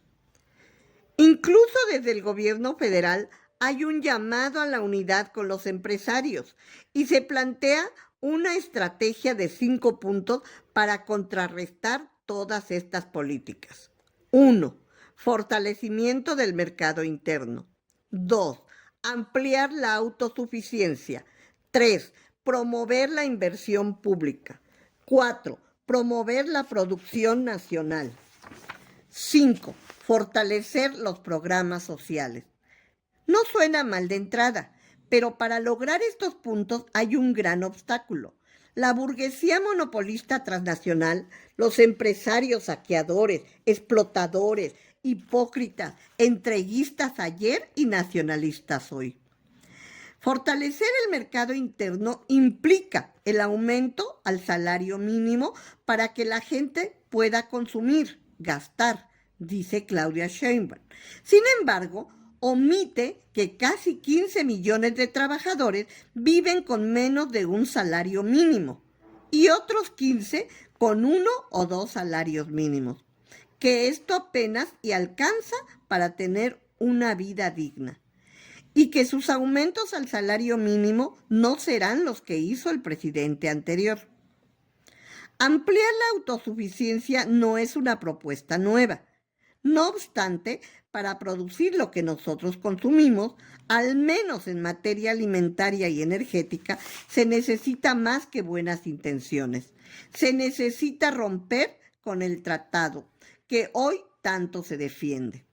Incluso desde el gobierno federal hay un llamado a la unidad con los empresarios y se plantea una estrategia de 5 puntos para contrarrestar todas estas políticas. 1. Fortalecimiento del mercado interno. 2. Ampliar la autosuficiencia. 3. Promover la inversión pública. 4. Promover la producción nacional. 5. Fortalecer los programas sociales. No suena mal de entrada, pero para lograr estos puntos hay un gran obstáculo. La burguesía monopolista transnacional, los empresarios saqueadores, explotadores, hipócritas, entreguistas ayer y nacionalistas hoy. Fortalecer el mercado interno implica el aumento al salario mínimo para que la gente pueda consumir, gastar, dice Claudia Sheinbaum. Sin embargo, omite que casi 15 millones de trabajadores viven con menos de un salario mínimo y otros 15 con 1 o 2 salarios mínimos, que esto apenas y alcanza para tener una vida digna, y que sus aumentos al salario mínimo no serán los que hizo el presidente anterior. Ampliar la autosuficiencia no es una propuesta nueva. No obstante, para producir lo que nosotros consumimos, al menos en materia alimentaria y energética, se necesita más que buenas intenciones. Se necesita romper con el tratado que hoy tanto se defiende.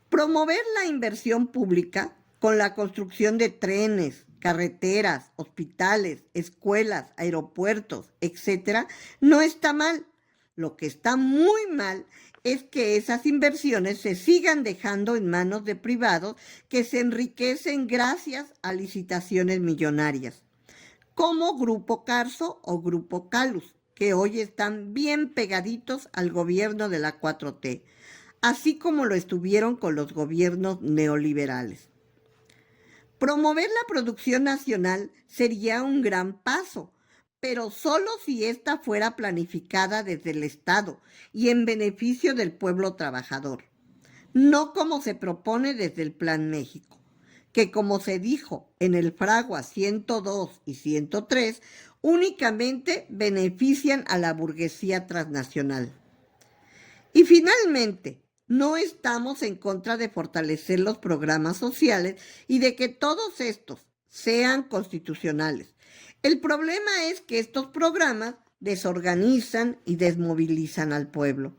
Promover la inversión pública con la construcción de trenes, carreteras, hospitales, escuelas, aeropuertos, etc., no está mal. Lo que está muy mal es que esas inversiones se sigan dejando en manos de privados que se enriquecen gracias a licitaciones millonarias, como Grupo Carso o Grupo Calus, que hoy están bien pegaditos al gobierno de la 4T, así como lo estuvieron con los gobiernos neoliberales. Promover la producción nacional sería un gran paso, pero solo si ésta fuera planificada desde el Estado y en beneficio del pueblo trabajador, no como se propone desde el Plan México, que como se dijo en el Fragua 102 y 103, únicamente benefician a la burguesía transnacional. Y finalmente, no estamos en contra de fortalecer los programas sociales y de que todos estos sean constitucionales. El problema es que estos programas desorganizan y desmovilizan al pueblo.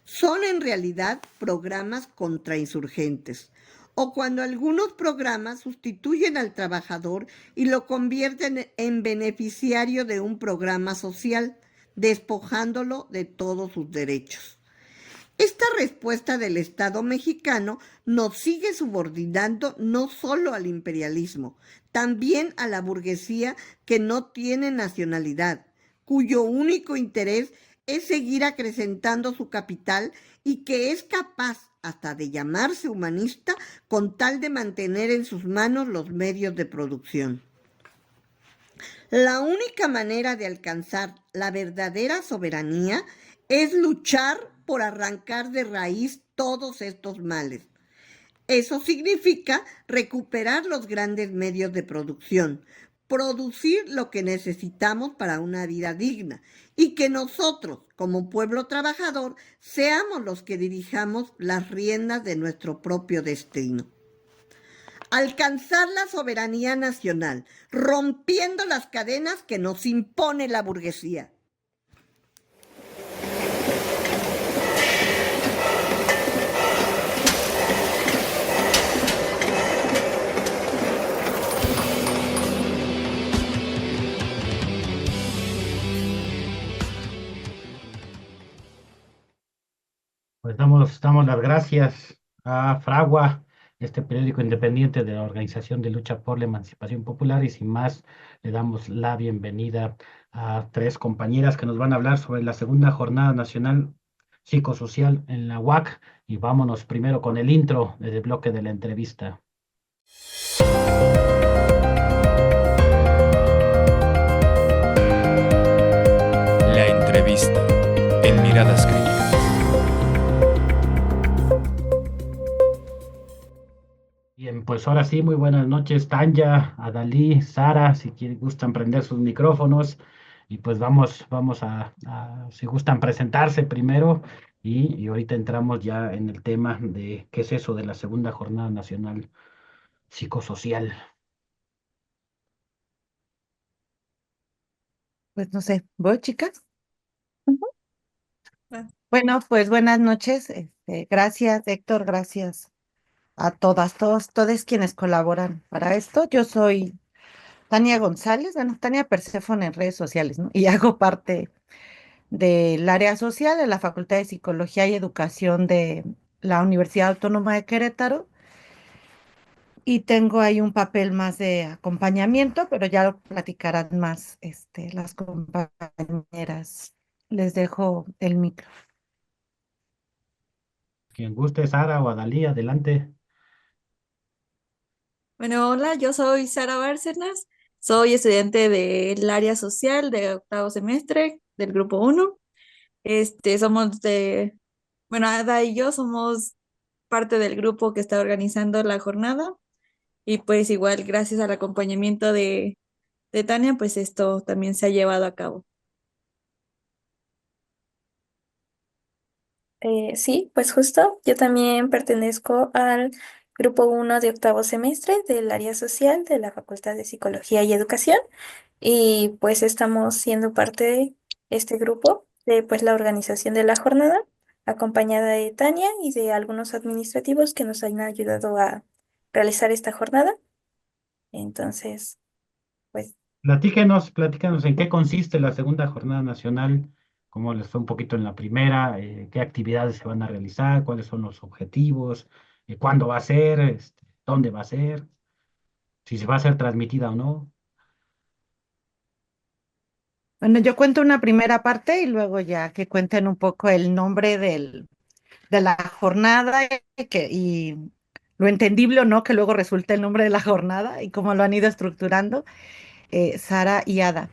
Son en realidad programas contrainsurgentes, o cuando algunos programas sustituyen al trabajador y lo convierten en beneficiario de un programa social, despojándolo de todos sus derechos. Esta respuesta del Estado mexicano nos sigue subordinando no solo al imperialismo, también a la burguesía que no tiene nacionalidad, cuyo único interés es seguir acrecentando su capital y que es capaz hasta de llamarse humanista con tal de mantener en sus manos los medios de producción. La única manera de alcanzar la verdadera soberanía es luchar por arrancar de raíz todos estos males. Eso significa recuperar los grandes medios de producción, producir lo que necesitamos para una vida digna y que nosotros, como pueblo trabajador, seamos los que dirijamos las riendas de nuestro propio destino. Alcanzar la soberanía nacional, rompiendo las cadenas que nos impone la burguesía. Pues damos las gracias a Fragua, este periódico independiente de la Organización de Lucha por la Emancipación Popular, y sin más, le damos la bienvenida a 3 compañeras que nos van a hablar sobre la segunda Jornada Nacional Psicosocial en la UAC, y vámonos primero con el intro del bloque de la entrevista. La entrevista en Miradas Críticas. Bien, pues ahora sí, muy buenas noches, Tanya, Adalí, Sara, si quieren, gustan prender sus micrófonos y pues vamos si gustan presentarse primero y ahorita entramos ya en el tema de qué es eso de la segunda jornada nacional psicosocial. Pues no sé, ¿voy, chicas? Ujú. Ah, Bueno, pues buenas noches. Gracias, Héctor, gracias a todas, todos quienes colaboran para esto. Yo soy Tania González, bueno, Tania Perséfone en redes sociales, ¿no? Y hago parte del área social de la Facultad de Psicología y Educación de la Universidad Autónoma de Querétaro. Y tengo ahí un papel más de acompañamiento, pero ya lo platicarán más, las compañeras. Les dejo el micro. Quien guste, Sara o Adalí, adelante. Bueno, hola, yo soy Sara Bárcenas, soy estudiante del área social de octavo semestre del grupo uno. Somos bueno, Ada y yo somos parte del grupo que está organizando la jornada y pues igual gracias al acompañamiento de Tania, pues esto también se ha llevado a cabo. Sí, pues justo, yo también pertenezco al grupo uno de octavo semestre del área social de la Facultad de Psicología y Educación y pues estamos siendo parte de este grupo de pues la organización de la jornada, acompañada de Tania y de algunos administrativos que nos han ayudado a realizar esta jornada. Entonces, pues Platícanos en qué consiste la segunda jornada nacional, cómo les fue un poquito en la primera, qué actividades se van a realizar, cuáles son los objetivos, cuándo va a ser, dónde va a ser, si se va a ser transmitida o no. Bueno, yo cuento una primera parte y luego ya que cuenten un poco el nombre de la jornada y lo entendible o no que luego resulta el nombre de la jornada y cómo lo han ido estructurando, Sara y Ada.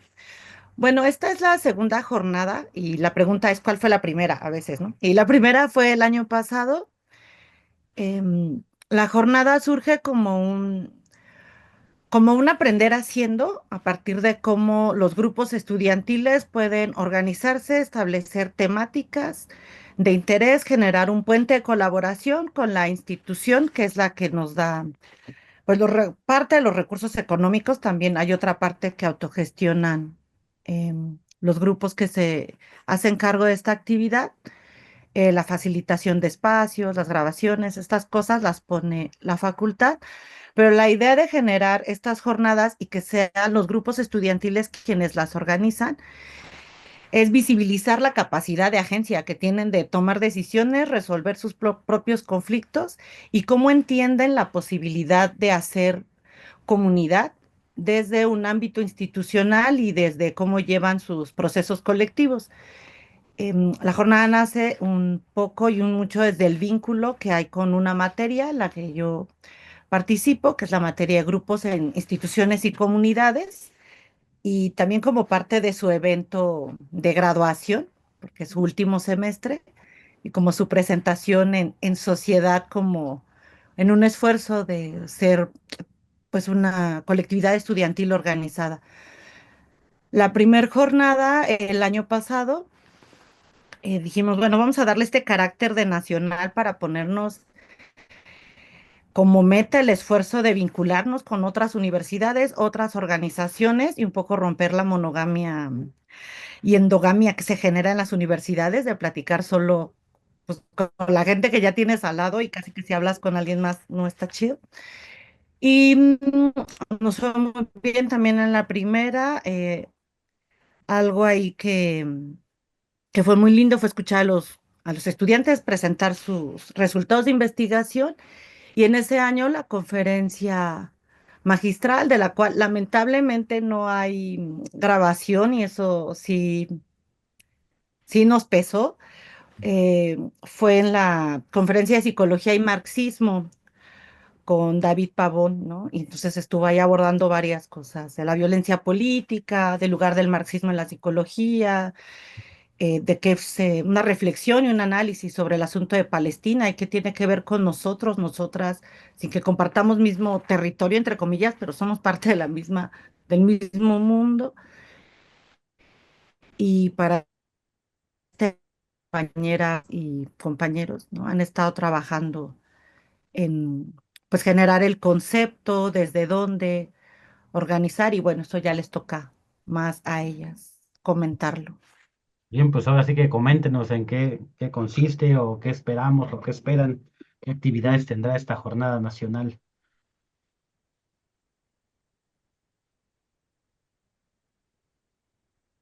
Bueno, esta es la segunda jornada y la pregunta es cuál fue la primera a veces, ¿no? Y la primera fue el año pasado. La jornada surge como un aprender haciendo a partir de cómo los grupos estudiantiles pueden organizarse, establecer temáticas de interés, generar un puente de colaboración con la institución que es la que nos da, pues parte de los recursos económicos. También hay otra parte que autogestionan los grupos que se hacen cargo de esta actividad. La facilitación de espacios, las grabaciones, estas cosas las pone la facultad. Pero la idea de generar estas jornadas y que sean los grupos estudiantiles quienes las organizan es visibilizar la capacidad de agencia que tienen de tomar decisiones, resolver sus propios conflictos y cómo entienden la posibilidad de hacer comunidad desde un ámbito institucional y desde cómo llevan sus procesos colectivos. La jornada nace un poco y un mucho desde el vínculo que hay con una materia, en la que yo participo, que es la materia de grupos en instituciones y comunidades, y también como parte de su evento de graduación, porque es su último semestre, y como su presentación en sociedad, como en un esfuerzo de ser pues una colectividad estudiantil organizada. La primer jornada, el año pasado, dijimos, bueno, vamos a darle este carácter de nacional para ponernos como meta el esfuerzo de vincularnos con otras universidades, otras organizaciones y un poco romper la monogamia y endogamia que se genera en las universidades, de platicar solo pues, con la gente que ya tienes al lado y casi que si hablas con alguien más no está chido. Y nos fue muy bien también en la primera. Algo ahí que fue muy lindo fue escuchar a los estudiantes presentar sus resultados de investigación. Y en ese año la conferencia magistral, de la cual lamentablemente no hay grabación, y eso sí, sí nos pesó, fue en la conferencia de psicología y marxismo, con David Pavón, ¿no? Y entonces estuvo ahí abordando varias cosas, de la violencia política, del lugar del marxismo en la psicología, una reflexión y un análisis sobre el asunto de Palestina y qué tiene que ver con nosotros, nosotras, sin que compartamos mismo territorio, entre comillas, pero somos parte de del mismo mundo. Y para compañeras y compañeros, ¿no? Han estado trabajando en, pues, generar el concepto, desde dónde organizar, y bueno, eso ya les toca más a ellas comentarlo. Bien, pues ahora sí que coméntenos en qué consiste o qué esperamos o qué esperan, qué actividades tendrá esta jornada nacional.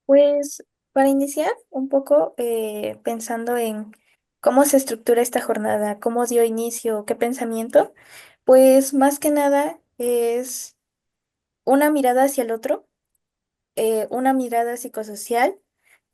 Pues para iniciar un poco pensando en cómo se estructura esta jornada, cómo dio inicio, qué pensamiento, pues más que nada es una mirada hacia el otro, una mirada psicosocial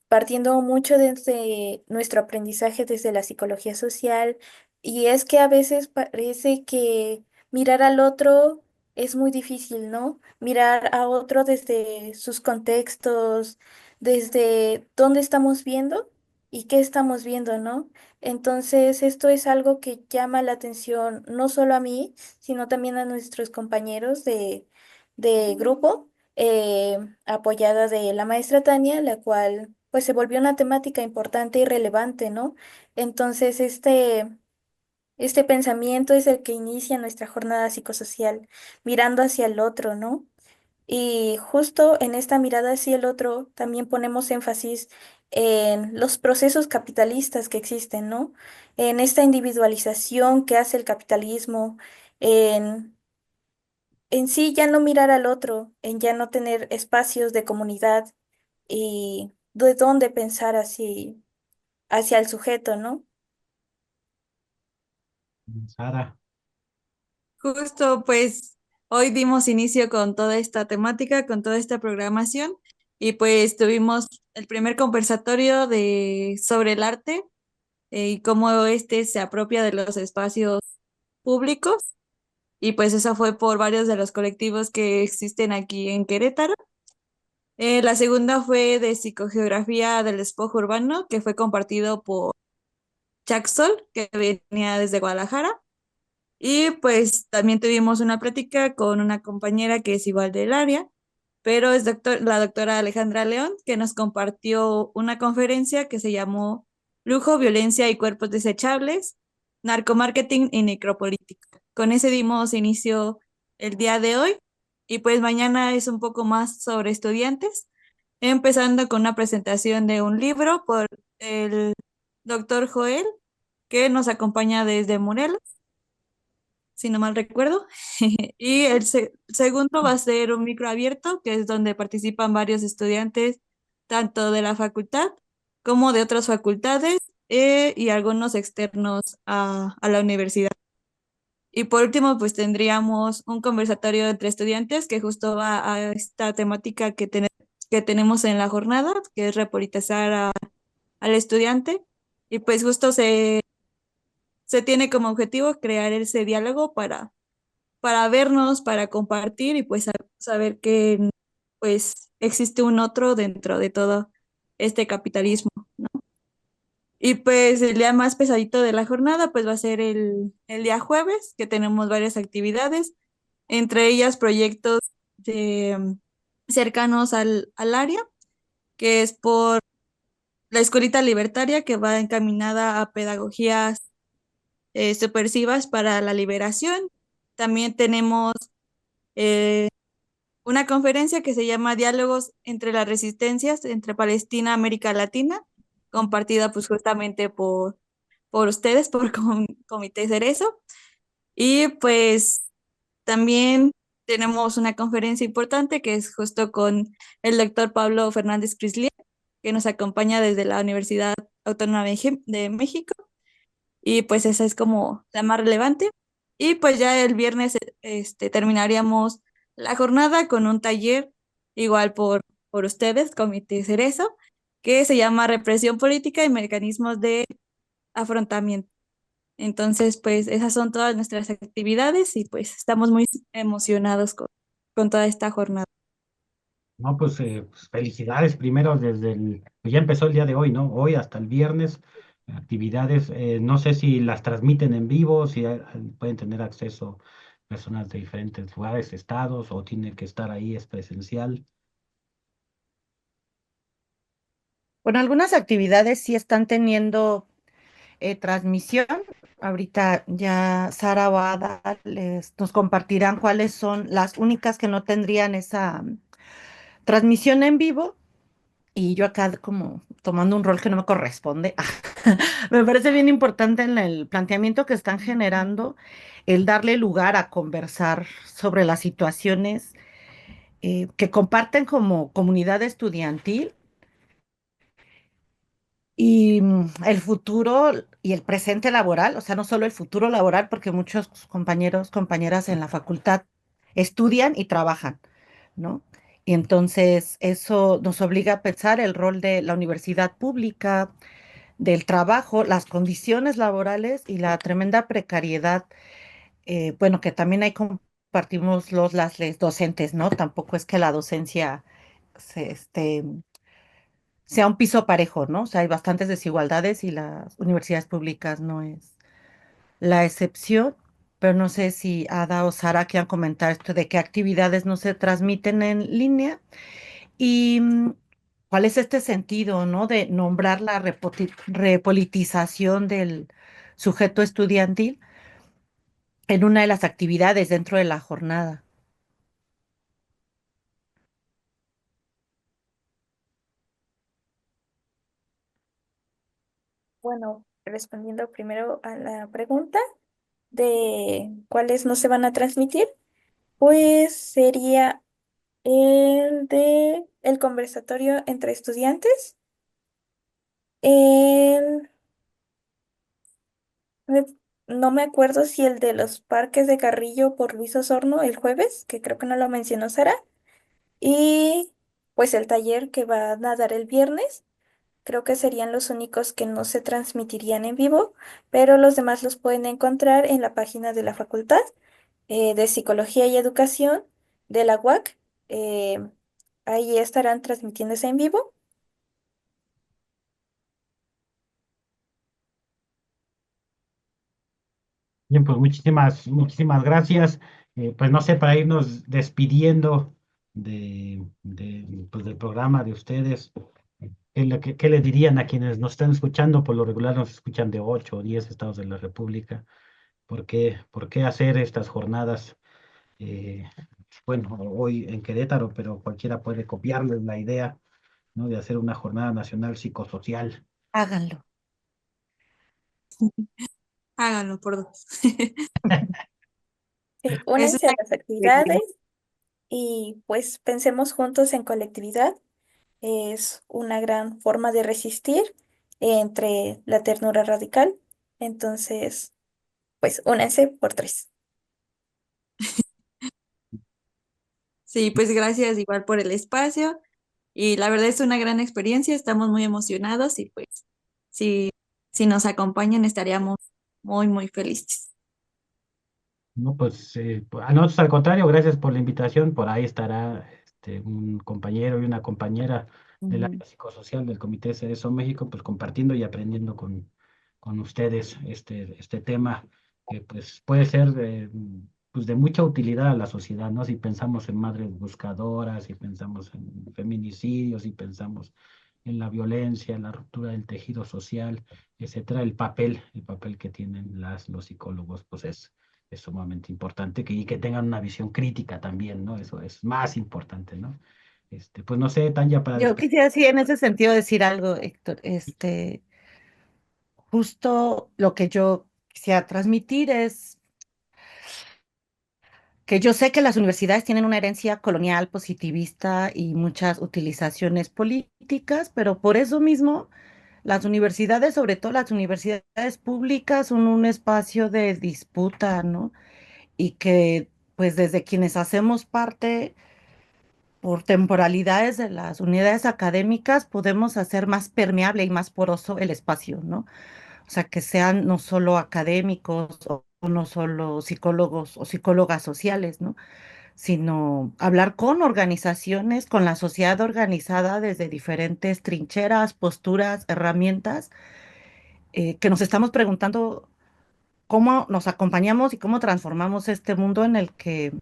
partiendo mucho desde nuestro aprendizaje desde la psicología social, y es que a veces parece que mirar al otro es muy difícil, ¿no? Mirar a otro desde sus contextos, desde dónde estamos viendo y qué estamos viendo, ¿no? Entonces, esto es algo que llama la atención no solo a mí, sino también a nuestros compañeros de grupo, apoyada de la maestra Tania, la cual pues se volvió una temática importante y relevante, ¿no? Entonces, este pensamiento es el que inicia nuestra jornada psicosocial, mirando hacia el otro, ¿no? Y justo en esta mirada hacia el otro también ponemos énfasis en los procesos capitalistas que existen, ¿no? En esta individualización que hace el capitalismo, en sí ya no mirar al otro, en ya no tener espacios de comunidad y de dónde pensar hacia el sujeto, ¿no? Sara. Justo, pues hoy dimos inicio con toda esta temática, con toda esta programación y pues tuvimos el primer conversatorio sobre el arte y cómo este se apropia de los espacios públicos y pues eso fue por varios de los colectivos que existen aquí en Querétaro. La segunda fue de psicogeografía del despojo urbano, que fue compartido por Jackson, que venía desde Guadalajara. Y pues también tuvimos una plática con una compañera que es igual del área, pero es la doctora Alejandra León, que nos compartió una conferencia que se llamó Lujo, Violencia y Cuerpos Desechables, Narcomarketing y Necropolítica. Con ese dimos inicio el día de hoy y pues mañana es un poco más sobre estudiantes, empezando con una presentación de un libro por el doctor Joel, que nos acompaña desde Morelos, si no mal recuerdo. Y el segundo va a ser un micro abierto, que es donde participan varios estudiantes, tanto de la facultad como de otras facultades y algunos externos a la universidad. Y por último, pues tendríamos un conversatorio entre estudiantes que justo va a esta temática que tenemos en la jornada, que es repolitizar al estudiante. Y pues justo se tiene como objetivo crear ese diálogo para vernos, para compartir y pues saber que pues existe un otro dentro de todo este capitalismo, ¿no? Y pues el día más pesadito de la jornada pues va a ser el día jueves, que tenemos varias actividades, entre ellas proyectos cercanos al área, que es por la Escuelita Libertaria, que va encaminada a pedagogías subversivas para la liberación. También tenemos eh, una conferencia que se llama Diálogos entre las Resistencias entre Palestina y América Latina, compartida pues justamente por ustedes, por Comité Cerezo. Y pues también tenemos una conferencia importante que es justo con el doctor Pablo Fernández Crislia, que nos acompaña desde la Universidad Autónoma de México. Y pues esa es como la más relevante. Y pues ya el viernes terminaríamos la jornada con un taller igual por ustedes, Comité Cerezo, que se llama Represión Política y Mecanismos de Afrontamiento. Entonces, pues esas son todas nuestras actividades y pues estamos muy emocionados con toda esta jornada. No, pues felicidades primero pues ya empezó el día de hoy, ¿no? Hoy hasta el viernes, actividades, no sé si las transmiten en vivo, si pueden tener acceso personas de diferentes lugares, estados, o tiene que estar ahí, es presencial. Bueno, algunas actividades sí están teniendo transmisión. Ahorita ya Sara o Ada nos compartirán cuáles son las únicas que no tendrían esa transmisión en vivo. Y yo acá como tomando un rol que no me corresponde. Me parece bien importante en el planteamiento que están generando el darle lugar a conversar sobre las situaciones que comparten como comunidad estudiantil y el futuro y el presente laboral, o sea, no solo el futuro laboral, porque muchos compañeros, compañeras en la facultad estudian y trabajan, ¿no? Y entonces eso nos obliga a pensar el rol de la universidad pública, del trabajo, las condiciones laborales y la tremenda precariedad, bueno, que también ahí compartimos las les docentes, ¿no? Tampoco es que la docencia se, sea un piso parejo, ¿no? O sea, hay bastantes desigualdades y las universidades públicas no es la excepción, pero no sé si Ada o Sara quieran comentar esto de qué actividades no se transmiten en línea y cuál es este sentido, ¿no? De nombrar la repolitización del sujeto estudiantil en una de las actividades dentro de la jornada. Bueno, respondiendo primero a la pregunta de cuáles no se van a transmitir, pues sería el de el conversatorio entre estudiantes, el, me- no me acuerdo si el de los parques de Carrillo por Luis Osorno el jueves, que creo que no lo mencionó Sara, y pues el taller que van a dar el viernes. Creo que serían los únicos que no se transmitirían en vivo, pero los demás los pueden encontrar en la página de la Facultad de Psicología y Educación de la UAC. eh, Ahí estarán transmitiéndose en vivo. Bien, pues muchísimas gracias. Pues no sé, para irnos despidiendo pues, del programa de ustedes, ¿qué le dirían a quienes nos están escuchando? Por lo regular nos escuchan de 8 o 10 estados de la República. ¿Por qué hacer estas jornadas? eh, bueno, hoy en Querétaro, pero cualquiera puede copiarles la idea, ¿no? De hacer una jornada nacional psicosocial. Háganlo. Háganlo por dos. Sí, Es únense a una las experiencia. actividades y pues pensemos juntos en colectividad. Es una gran forma de resistir entre la ternura radical. Entonces, pues únanse por tres. Sí, pues gracias igual por el espacio y la verdad es una gran experiencia, estamos muy emocionados y pues si, si nos acompañan estaríamos muy felices. No, pues, a nosotros al contrario, gracias por la invitación. Por ahí estará un compañero y una compañera del Mm. área psicosocial del Comité de Cerezo México, pues compartiendo y aprendiendo con ustedes este tema que pues puede ser pues, de mucha utilidad a la sociedad, ¿no? Si pensamos en madres buscadoras, si pensamos en feminicidios, si pensamos en la violencia, en la ruptura del tejido social, etcétera, el papel que tienen los psicólogos, pues es sumamente importante y que tengan una visión crítica también, ¿no? Eso es más importante, ¿no? Pues no sé, Tanya, para Yo despedir. quisiera, sí, en ese sentido decir algo, Héctor. Justo lo que yo quisiera transmitir es que yo sé que las universidades tienen una herencia colonial, positivista y muchas utilizaciones políticas, pero por eso mismo las universidades, sobre todo las universidades públicas, son un espacio de disputa, ¿no? Y que pues desde quienes hacemos parte por temporalidades de las unidades académicas podemos hacer más permeable y más poroso el espacio, ¿no? O sea, que sean no solo académicos o no solo psicólogos o psicólogas sociales, ¿no? Sino hablar con organizaciones, con la sociedad organizada desde diferentes trincheras, posturas, herramientas, que nos estamos preguntando cómo nos acompañamos y cómo transformamos este mundo en el que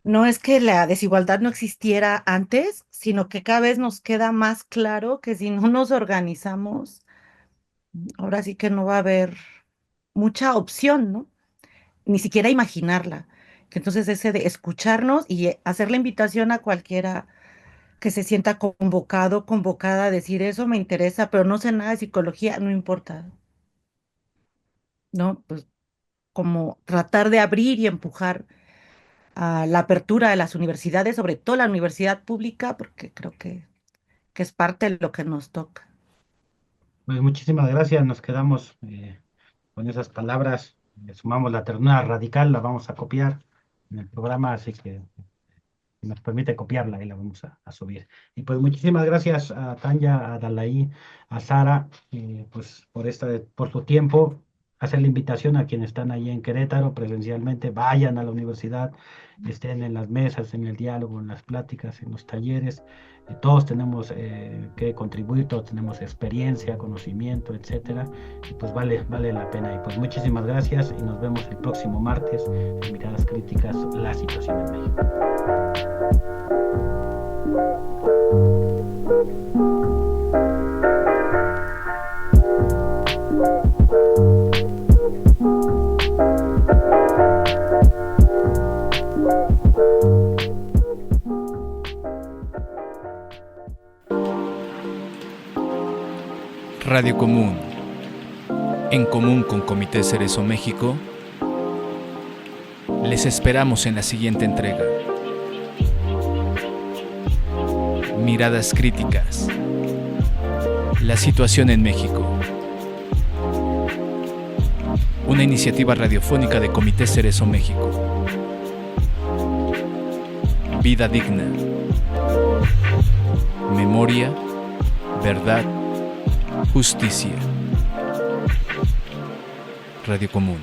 no es que la desigualdad no existiera antes, sino que cada vez nos queda más claro que si no nos organizamos, ahora sí que no va a haber mucha opción, ¿no? Ni siquiera imaginarla. Que entonces ese de escucharnos y hacer la invitación a cualquiera que se sienta convocado, convocada a decir eso me interesa, pero no sé nada de psicología, no importa, ¿no? Pues como tratar de abrir y empujar a la apertura de las universidades, sobre todo la universidad pública, porque creo que es parte de lo que nos toca. Pues muchísimas gracias, nos quedamos con esas palabras, le sumamos la ternura radical, la vamos a copiar en el programa, así que si nos permite copiarla y la vamos a subir. Y pues muchísimas gracias a Tanya, a Dalai, a Sara, pues por su tiempo, hacer la invitación a quienes están ahí en Querétaro presencialmente, vayan a la universidad, estén en las mesas, en el diálogo, en las pláticas, en los talleres. Todos tenemos que contribuir, todos tenemos experiencia, conocimiento, etcétera, y pues vale la pena. Y pues muchísimas gracias y nos vemos el próximo martes en Miradas Críticas, la situación en México. Radio Común, en común con Comité Cerezo México, les esperamos en la siguiente entrega. Miradas Críticas, la situación en México. Una iniciativa radiofónica de Comité Cerezo México. Vida digna. Memoria, verdad, justicia. Radio Común.